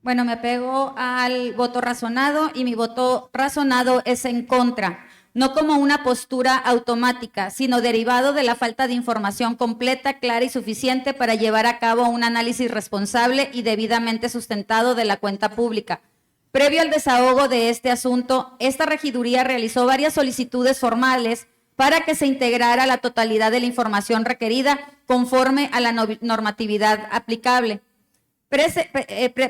Speaker 3: Bueno, me apego al voto razonado y mi voto razonado es en contra, no como una postura automática, sino derivado de la falta de información completa, clara y suficiente para llevar a cabo un análisis responsable y debidamente sustentado de la cuenta pública. Previo al desahogo de este asunto, esta regiduría realizó varias solicitudes formales para que se integrara la totalidad de la información requerida conforme a la normatividad aplicable,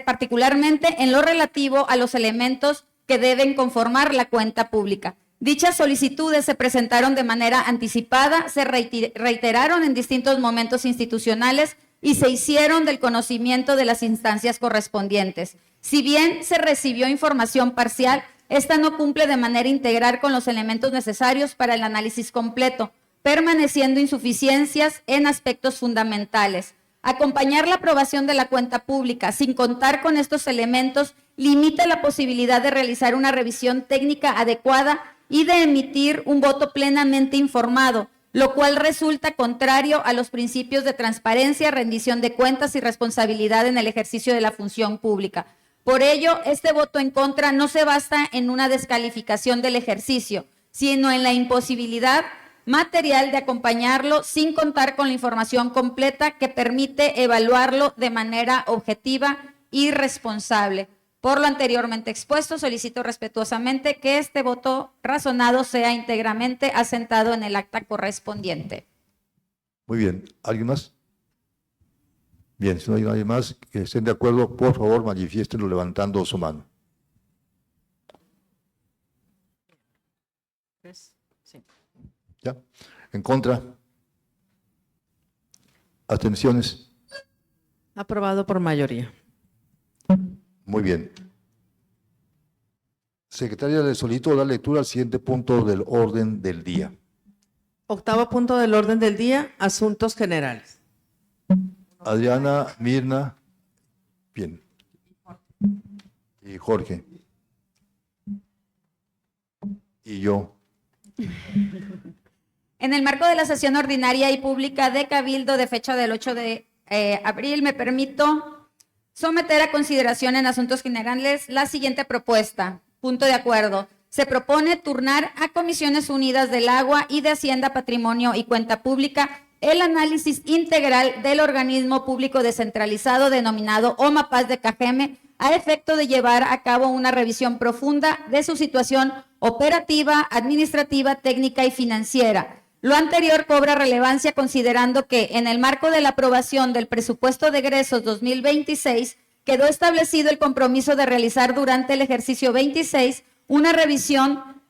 Speaker 3: particularmente en lo relativo a los elementos que deben conformar la cuenta pública. Dichas solicitudes se presentaron de manera anticipada, se reiteraron en distintos momentos institucionales y se hicieron del conocimiento de las instancias correspondientes. Si bien se recibió información parcial, esta no cumple de manera integral con los elementos necesarios para el análisis completo, permaneciendo insuficiencias en aspectos fundamentales. Acompañar la aprobación de la cuenta pública sin contar con estos elementos limita la posibilidad de realizar una revisión técnica adecuada y de emitir un voto plenamente informado, lo cual resulta contrario a los principios de transparencia, rendición de cuentas y responsabilidad en el ejercicio de la función pública. Por ello, este voto en contra no se basa en una descalificación del ejercicio, sino en la imposibilidad material de acompañarlo sin contar con la información completa que permite evaluarlo de manera objetiva y responsable. Por lo anteriormente expuesto, solicito respetuosamente que este voto razonado sea íntegramente asentado en el acta correspondiente.
Speaker 1: Muy bien. ¿Alguien más? Bien, si no hay nadie más que estén de acuerdo, por favor, manifiéstenlo levantando su mano.
Speaker 2: Sí.
Speaker 1: ¿Ya? ¿En contra? ¿Abstenciones?
Speaker 2: Aprobado por mayoría.
Speaker 1: Muy bien. Secretaria, le solicito dar lectura al siguiente punto del orden del día.
Speaker 2: Octavo punto del orden del día, asuntos generales.
Speaker 1: Adriana, Mirna, bien. Y Jorge. Y yo.
Speaker 3: En el marco de la sesión ordinaria y pública de Cabildo de fecha del 8 de abril, me permito someter a consideración en asuntos generales la siguiente propuesta. Punto de acuerdo. Se propone turnar a Comisiones Unidas del Agua y de Hacienda, Patrimonio y Cuenta Pública el análisis integral del organismo público descentralizado denominado OMAPAS de Cajeme a efecto de llevar a cabo una revisión profunda de su situación operativa, administrativa, técnica y financiera, Lo anterior cobra relevancia considerando que en el marco de la aprobación del presupuesto de egresos 2026 quedó establecido el compromiso de realizar durante el ejercicio 26 una revisión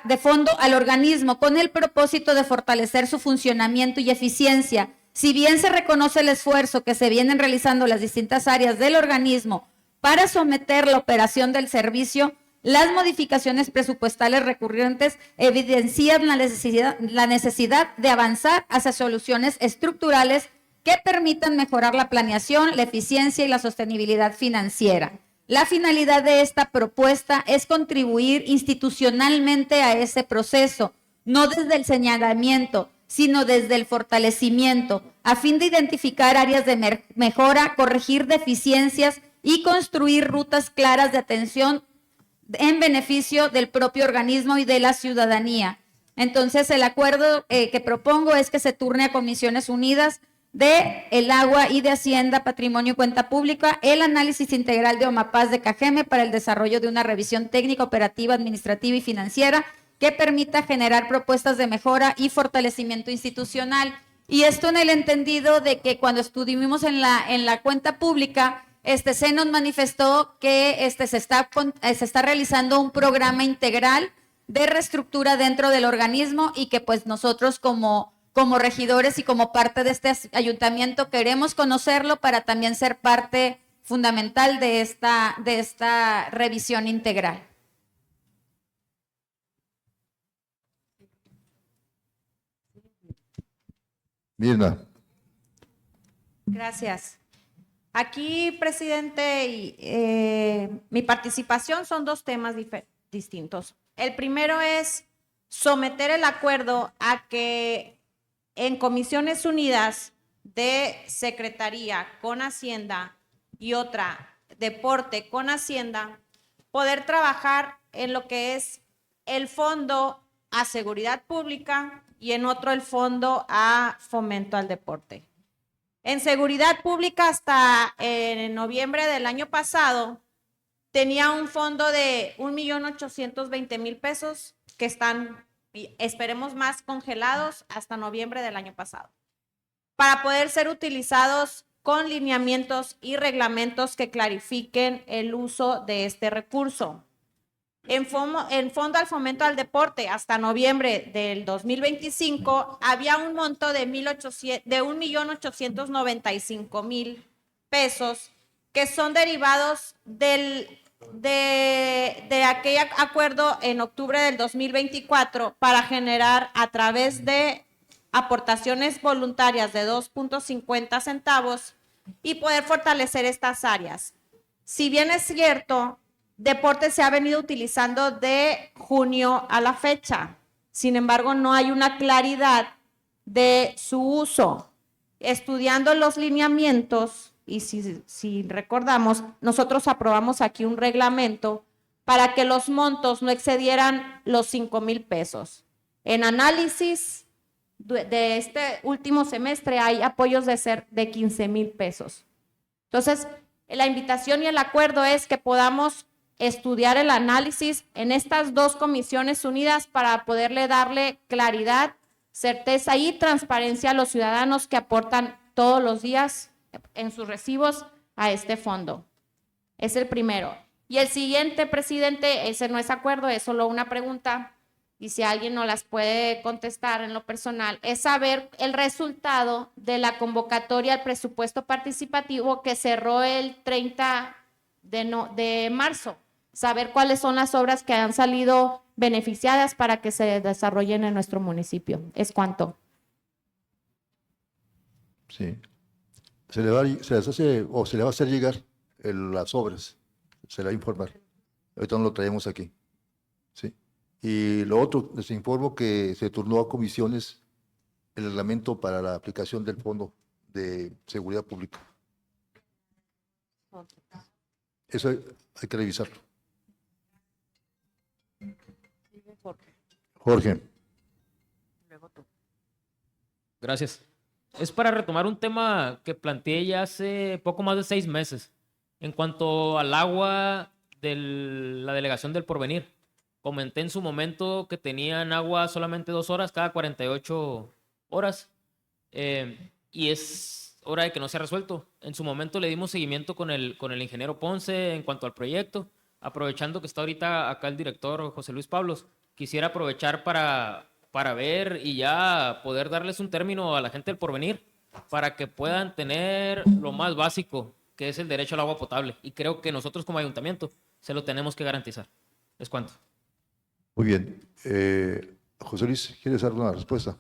Speaker 3: de fondo al organismo con el propósito de fortalecer su funcionamiento y eficiencia. Si bien se reconoce el esfuerzo que se vienen realizando las distintas áreas del organismo para someter la operación del servicio, las modificaciones presupuestales recurrentes evidencian la necesidad de avanzar hacia soluciones estructurales que permitan mejorar la planeación, la eficiencia y la sostenibilidad financiera. La finalidad de esta propuesta es contribuir institucionalmente a ese proceso, no desde el señalamiento, sino desde el fortalecimiento, a fin de identificar áreas de mejora, corregir deficiencias y construir rutas claras de atención en beneficio del propio organismo y de la ciudadanía. Entonces, el acuerdo que propongo es que se turne a Comisiones Unidas de el Agua y de Hacienda, Patrimonio y Cuenta Pública, el análisis integral de OMAPAS de Cajeme para el desarrollo de una revisión técnica, operativa, administrativa y financiera que permita generar propuestas de mejora y fortalecimiento institucional. Y esto en el entendido de que cuando estuvimos en la cuenta pública, se nos manifestó que se está realizando un programa integral de reestructura dentro del organismo y que pues nosotros como regidores y como parte de este ayuntamiento queremos conocerlo para también ser parte fundamental de esta revisión integral.
Speaker 1: Mirna.
Speaker 10: Gracias. Aquí, presidente, mi participación son dos temas distintos. El primero es someter el acuerdo a que en Comisiones Unidas de Secretaría con Hacienda y otra Deporte con Hacienda, poder trabajar en lo que es el fondo a seguridad pública y en otro el fondo a fomento al deporte. En seguridad pública hasta en noviembre del año pasado tenía un fondo de 1,820,000 pesos que están, esperemos más, congelados hasta noviembre del año pasado, para poder ser utilizados con lineamientos y reglamentos que clarifiquen el uso de este recurso. En fondo al fomento al deporte, hasta noviembre del 2025, había un monto de 1,895,000 pesos que son derivados de aquel acuerdo en octubre del 2024 para generar a través de aportaciones voluntarias de 2.50 centavos y poder fortalecer estas áreas. Si bien es cierto, deporte se ha venido utilizando de junio a la fecha. Sin embargo, no hay una claridad de su uso. Estudiando los lineamientos, y si recordamos, nosotros aprobamos aquí un reglamento para que los montos no excedieran los 5,000 pesos. En análisis de este último semestre hay apoyos de 15,000 pesos. Entonces, la invitación y el acuerdo es que podamos estudiar el análisis en estas dos comisiones unidas para poderle darle claridad, certeza y transparencia a los ciudadanos que aportan todos los días en sus recibos a este fondo. Es el primero. Y el siguiente, presidente, ese no es acuerdo, es solo una pregunta, y si alguien no las puede contestar en lo personal, es saber el resultado de la convocatoria al presupuesto participativo que cerró el 30 de marzo. Saber cuáles son las obras que han salido beneficiadas para que se desarrollen en nuestro municipio. ¿Es cuánto?
Speaker 1: Sí. Se le va a hacer llegar las obras. Se le va a informar. Ahorita no lo traemos aquí. Sí. Y lo otro, les informo que se turnó a comisiones el reglamento para la aplicación del Fondo de Seguridad Pública. Eso hay que revisarlo. Jorge.
Speaker 4: Gracias. Es para retomar un tema que planteé ya hace poco más de 6 meses en cuanto al agua de la delegación del Porvenir. Comenté en su momento que tenían agua solamente 2 horas cada 48 horas. Y es hora de que no se ha resuelto. En su momento le dimos seguimiento con el ingeniero Ponce en cuanto al proyecto. Aprovechando que está ahorita acá el director José Luis Pablos, quisiera aprovechar para ver y ya poder darles un término a la gente del Porvenir para que puedan tener lo más básico, que es el derecho al agua potable. Y creo que nosotros como ayuntamiento se lo tenemos que garantizar. Es cuanto.
Speaker 1: Muy bien. José Luis, ¿quieres dar una respuesta?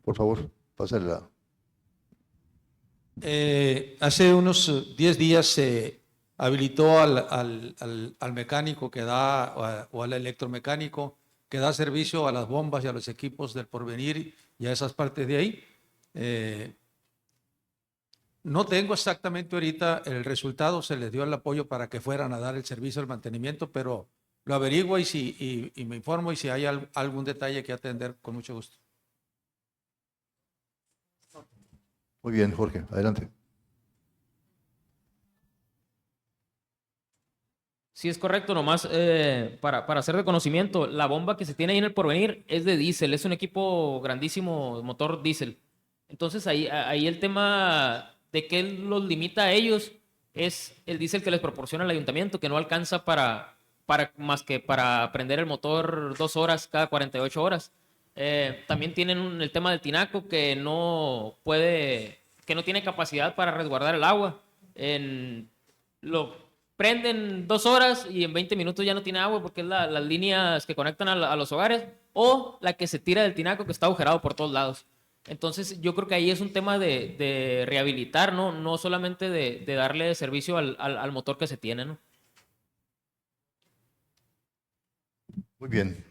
Speaker 1: Por favor, pásala.
Speaker 11: Hace unos 10 días se habilitó al mecánico que da, o al electromecánico que da servicio a las bombas y a los equipos del Porvenir y a esas partes de ahí. No tengo exactamente ahorita el resultado, se les dio el apoyo para que fueran a dar el servicio al mantenimiento, pero lo averiguo y me informo, y si hay algún detalle que atender, con mucho gusto.
Speaker 1: Muy bien, Jorge, adelante.
Speaker 4: Sí, es correcto, nomás para hacer de conocimiento, la bomba que se tiene ahí en el Porvenir es de diésel, es un equipo grandísimo, motor diésel. Entonces ahí el tema de qué los limita a ellos es el diésel que les proporciona el ayuntamiento, que no alcanza más que para prender el motor 2 horas cada 48 horas. También tienen el tema del tinaco que no tiene capacidad para resguardar el agua. Lo prenden 2 horas y en 20 minutos ya no tiene agua porque es las líneas que conectan a los hogares, o la que se tira del tinaco que está agujerado por todos lados. Entonces yo creo que ahí es un tema de rehabilitar, no solamente de darle servicio al motor que se tiene, ¿no?
Speaker 1: Muy bien.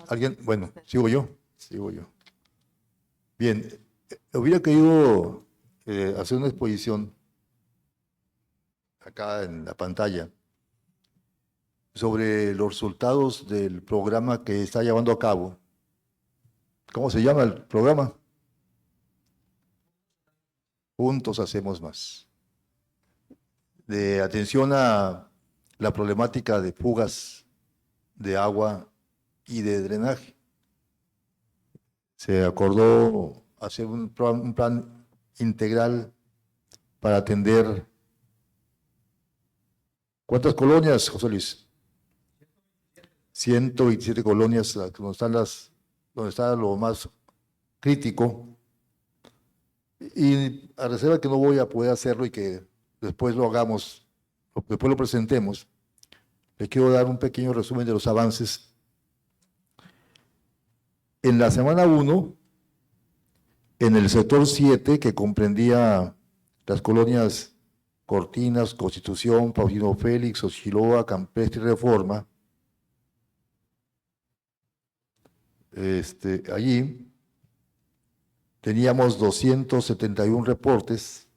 Speaker 1: ¿Alguien? Bueno, sigo yo. Bien, hubiera querido hacer una exposición acá en la pantalla sobre los resultados del programa que está llevando a cabo. ¿Cómo se llama el programa? Juntos hacemos más. De atención a la problemática de fugas de agua y de drenaje. Se acordó hacer un plan integral para atender. ¿Cuántas colonias, José Luis? 127 colonias, donde está lo más crítico. Y a reserva que no voy a poder hacerlo y que después lo hagamos, después lo presentemos, le quiero dar un pequeño resumen de los avances. En la semana 1, en el sector 7, que comprendía las colonias Cortinas, Constitución, Paulino Félix, Ochiloa, Campestre y Reforma, allí teníamos 271 reportes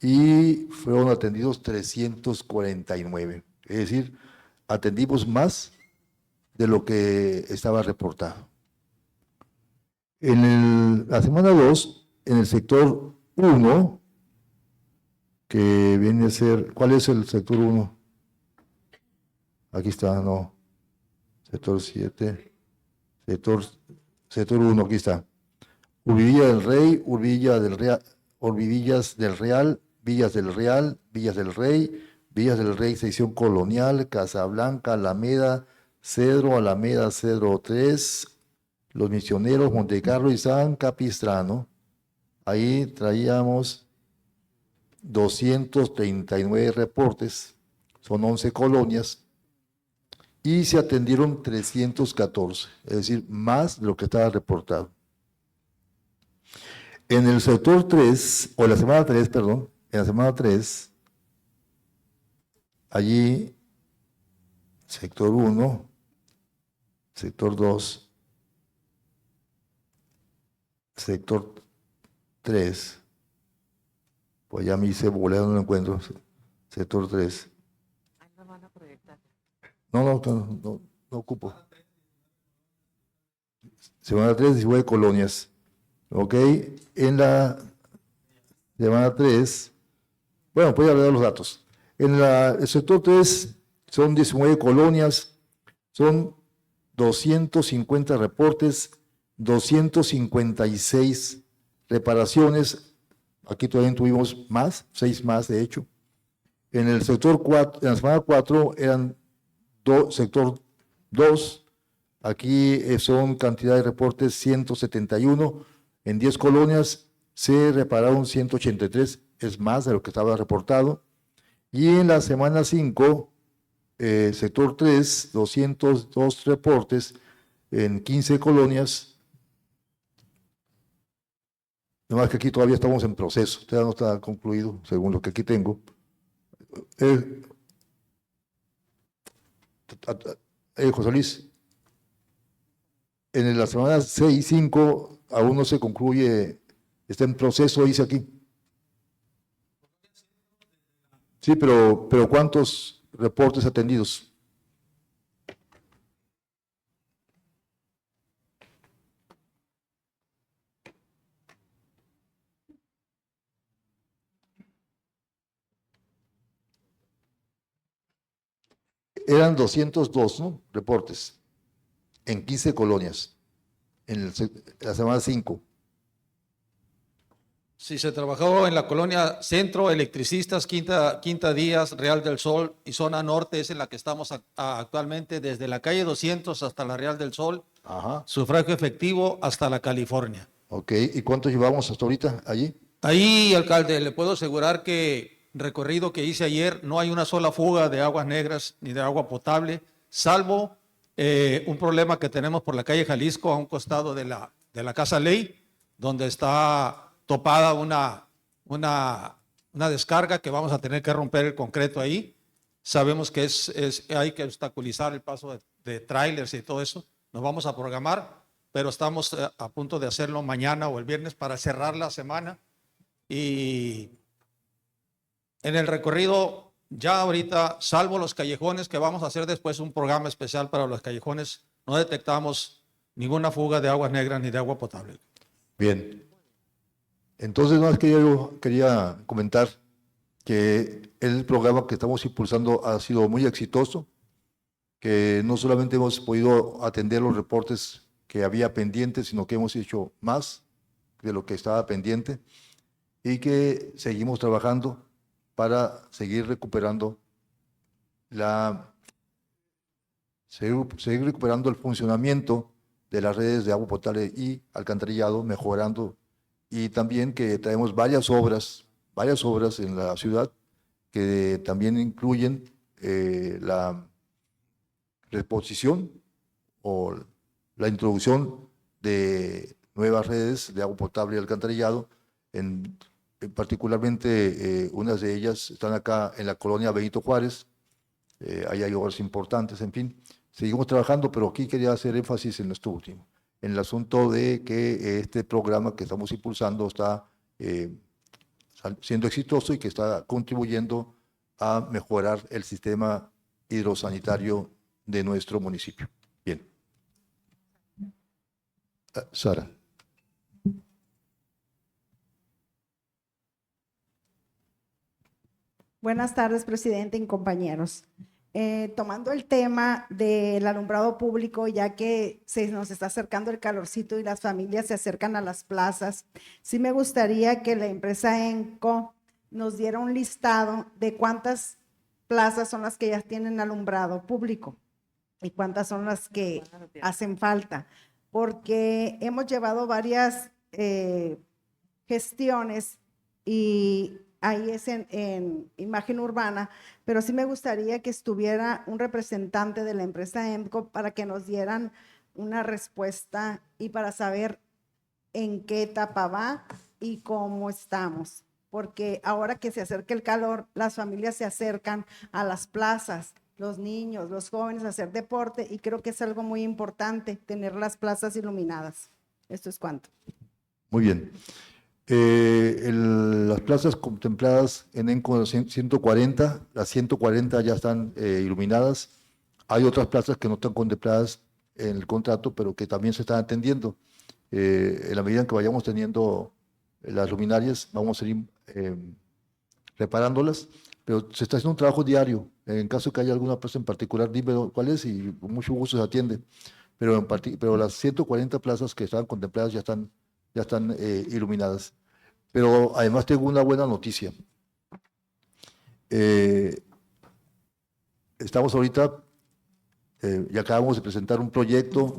Speaker 1: y fueron atendidos 349. Es decir, atendimos más de lo que estaba reportado. En la semana 2, en el sector 1, que viene a ser, ¿cuál es el sector 1? Aquí está, no. Sector 7, sector 1, aquí está. Urbivilla del Rey, Urbillas del Real, Villas del Real, Villas del Rey, Villas del Rey, sección colonial, Casablanca, Alameda, Cedro 3, Los Misioneros, Montecarlo y San Capistrano. Ahí traíamos 239 reportes, son 11 colonias, y se atendieron 314, es decir, más de lo que estaba reportado. En el sector 3, o la semana 3, perdón, en la semana 3, allí, sector 1, sector 2, sector 3, pues ya me hice bolero, no lo encuentro, sector 3. No ocupo. Semana 3, 19 colonias. Ok, en la semana 3, bueno, voy a dar los datos. En el sector 3 son 19 colonias, son 250 reportes, 256 reparaciones. Aquí todavía tuvimos más, 6 más de hecho. En el sector 4, en la semana 4 eran sector 2. Aquí son cantidad de reportes 171. En 10 colonias se repararon 183, es más de lo que estaba reportado. Y en la semana 5, sector 3, 202 reportes en 15 colonias. Nada más que aquí todavía estamos en proceso, todavía no está concluido, según lo que aquí tengo. José Luis, en la semana 6 y 5 aún no se concluye, está en proceso, dice aquí. Sí, pero ¿cuántos reportes atendidos? Eran 202, ¿no? Reportes en 15 colonias en la semana 5.
Speaker 11: Si se trabajó en la colonia Centro, Electricistas, Quinta Díaz, Real del Sol y zona norte es en la que estamos actualmente, desde la calle 200 hasta la Real del Sol,
Speaker 1: Ajá.
Speaker 11: sufragio efectivo hasta la California.
Speaker 1: Ok, ¿y cuánto llevamos hasta ahorita allí?
Speaker 11: Ahí, alcalde, le puedo asegurar que recorrido que hice ayer, no hay una sola fuga de aguas negras ni de agua potable, salvo un problema que tenemos por la calle Jalisco, a un costado de la Casa Ley, donde está topada una descarga que vamos a tener que romper el concreto ahí. Sabemos que hay que obstaculizar el paso de trailers y todo eso. Nos vamos a programar, pero estamos a punto de hacerlo mañana o el viernes para cerrar la semana. Y en el recorrido, ya ahorita, salvo los callejones, que vamos a hacer después un programa especial para los callejones, no detectamos ninguna fuga de aguas negras ni de agua potable.
Speaker 1: Bien. Entonces, no es que yo quería comentar que el programa que estamos impulsando ha sido muy exitoso, que no solamente hemos podido atender los reportes que había pendientes, sino que hemos hecho más de lo que estaba pendiente y que seguimos trabajando para seguir recuperando seguir recuperando el funcionamiento de las redes de agua potable y alcantarillado, mejorando, y también que traemos varias obras en la ciudad que también incluyen la reposición o la introducción de nuevas redes de agua potable y alcantarillado, particularmente unas de ellas están acá en la colonia Benito Juárez. Ahí hay obras importantes, en fin. Seguimos trabajando, pero aquí quería hacer énfasis en esto último, en el asunto de que este programa que estamos impulsando está siendo exitoso y que está contribuyendo a mejorar el sistema hidrosanitario de nuestro municipio. Bien. Sara.
Speaker 12: Buenas tardes, presidente y compañeros. Tomando el tema del alumbrado público, ya que se nos está acercando el calorcito y las familias se acercan a las plazas, sí me gustaría que la empresa ENCO nos diera un listado de cuántas plazas son las que ya tienen alumbrado público y cuántas son las que hacen falta, porque hemos llevado varias gestiones y ahí es en imagen urbana, pero sí me gustaría que estuviera un representante de la empresa ENCO para que nos dieran una respuesta y para saber en qué etapa va y cómo estamos. Porque ahora que se acerca el calor, las familias se acercan a las plazas, los niños, los jóvenes a hacer deporte y creo que es algo muy importante tener las plazas iluminadas. Esto es cuanto.
Speaker 1: Muy bien. Las plazas contempladas en ENCO 140, las 140 ya están iluminadas. Hay otras plazas que no están contempladas en el contrato, pero que también se están atendiendo. En la medida en que vayamos teniendo las luminarias, vamos a ir reparándolas. pero se está haciendo un trabajo diario. En caso que haya alguna plaza en particular, dime cuál es y con mucho gusto se atiende. Pero las 140 plazas que estaban contempladas ya están iluminadas. Pero además tengo una buena noticia. Estamos ahorita, ya acabamos de presentar un proyecto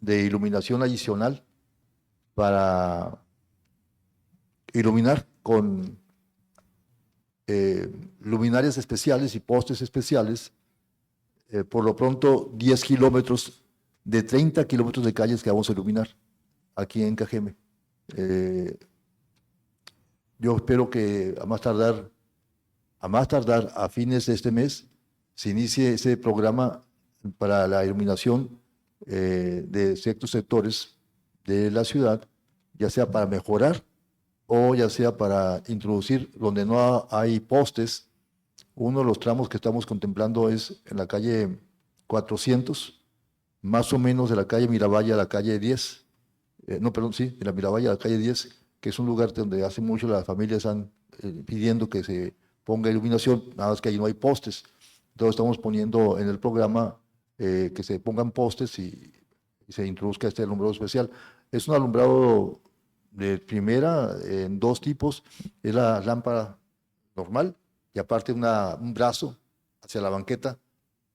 Speaker 1: de iluminación adicional para iluminar con luminarias especiales y postes especiales, por lo pronto 10 kilómetros de 30 kilómetros de calles que vamos a iluminar aquí en Cajeme. Yo espero que a más tardar a fines de este mes se inicie ese programa para la iluminación de ciertos sectores de la ciudad, ya sea para mejorar o ya sea para introducir donde no hay postes. Uno de los tramos que estamos contemplando es en la calle 400, más o menos de la calle Miravalle a la calle 10, de la Miravalle a la calle 10, que es un lugar donde hace mucho las familias están pidiendo que se ponga iluminación, nada más que ahí no hay postes. Entonces estamos poniendo en el programa que se pongan postes y se introduzca este alumbrado especial. Es un alumbrado de primera en dos tipos, es la lámpara normal y aparte un brazo hacia la banqueta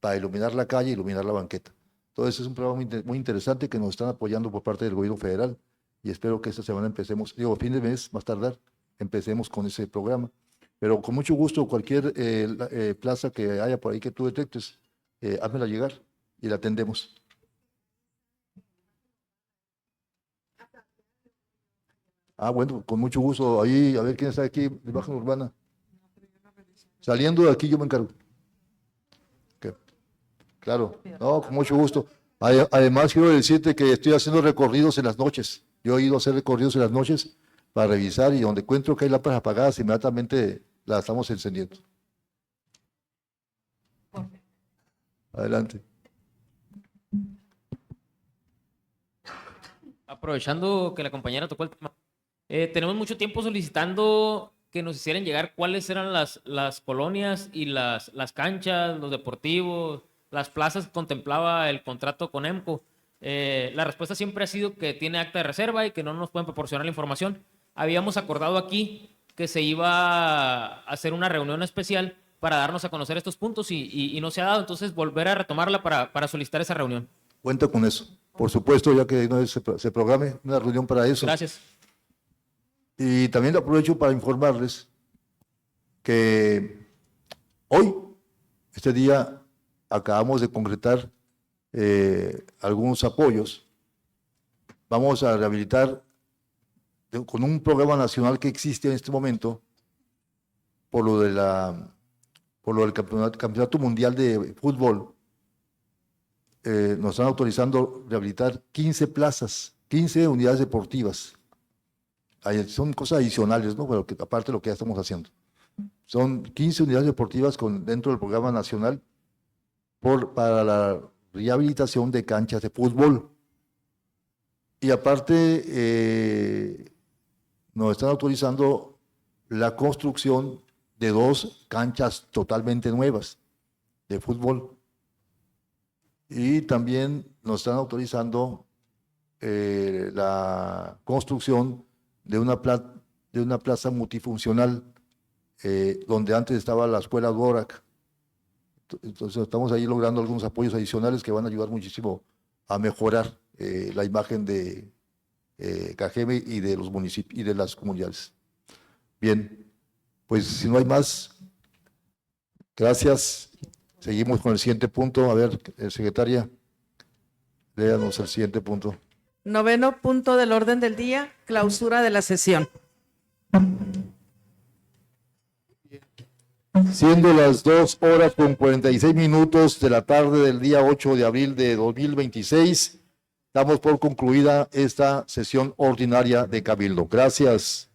Speaker 1: para iluminar la calle y iluminar la banqueta. Entonces es un programa muy interesante que nos están apoyando por parte del gobierno federal y espero que esta semana empecemos, fin de mes, más tardar, empecemos con ese programa. Pero con mucho gusto, cualquier plaza que haya por ahí que tú detectes, házmela llegar y la atendemos. Bueno, con mucho gusto. Ahí, a ver quién está aquí, de Baja Urbana. Saliendo de aquí yo me encargo. Okay. Claro, no, con mucho gusto. Además, quiero decirte que estoy haciendo recorridos en las noches. Yo he ido a hacer recorridos en las noches para revisar y donde encuentro que hay lámparas apagadas, inmediatamente las estamos encendiendo. Adelante.
Speaker 4: Aprovechando que la compañera tocó el tema, tenemos mucho tiempo solicitando que nos hicieran llegar cuáles eran las colonias y las canchas, los deportivos, las plazas que contemplaba el contrato con EMCO. La respuesta siempre ha sido que tiene acta de reserva y que no nos pueden proporcionar la información. Habíamos acordado aquí que se iba a hacer una reunión especial para darnos a conocer estos puntos y no se ha dado, entonces volver a retomarla para solicitar esa reunión.
Speaker 1: Cuenta con eso. Por supuesto, ya que una vez se programe una reunión para eso.
Speaker 4: Gracias.
Speaker 1: Y también aprovecho para informarles que hoy, este día, acabamos de concretar algunos apoyos. Vamos a rehabilitar con un programa nacional que existe en este momento por lo del campeonato mundial de fútbol. Nos están autorizando rehabilitar 15 plazas, 15 unidades deportivas. Son cosas adicionales, ¿no? Pero aparte de lo que ya estamos haciendo. Son 15 unidades deportivas dentro del programa nacional para la rehabilitación de canchas de fútbol. Y aparte, nos están autorizando la construcción de 2 canchas totalmente nuevas de fútbol. Y también nos están autorizando la construcción de una plaza multifuncional donde antes estaba la escuela Dvorak. Entonces estamos ahí logrando algunos apoyos adicionales que van a ayudar muchísimo a mejorar la imagen de Cajeme y de los municipios y de las comunidades. Bien, pues si no hay más, gracias. Seguimos con el siguiente punto. A ver, secretaria, léanos el siguiente punto.
Speaker 2: 9º punto del orden del día, clausura de la sesión.
Speaker 1: Siendo las 2:46 de la tarde del día 8 de abril de 2026, damos por concluida esta sesión ordinaria de Cabildo. Gracias.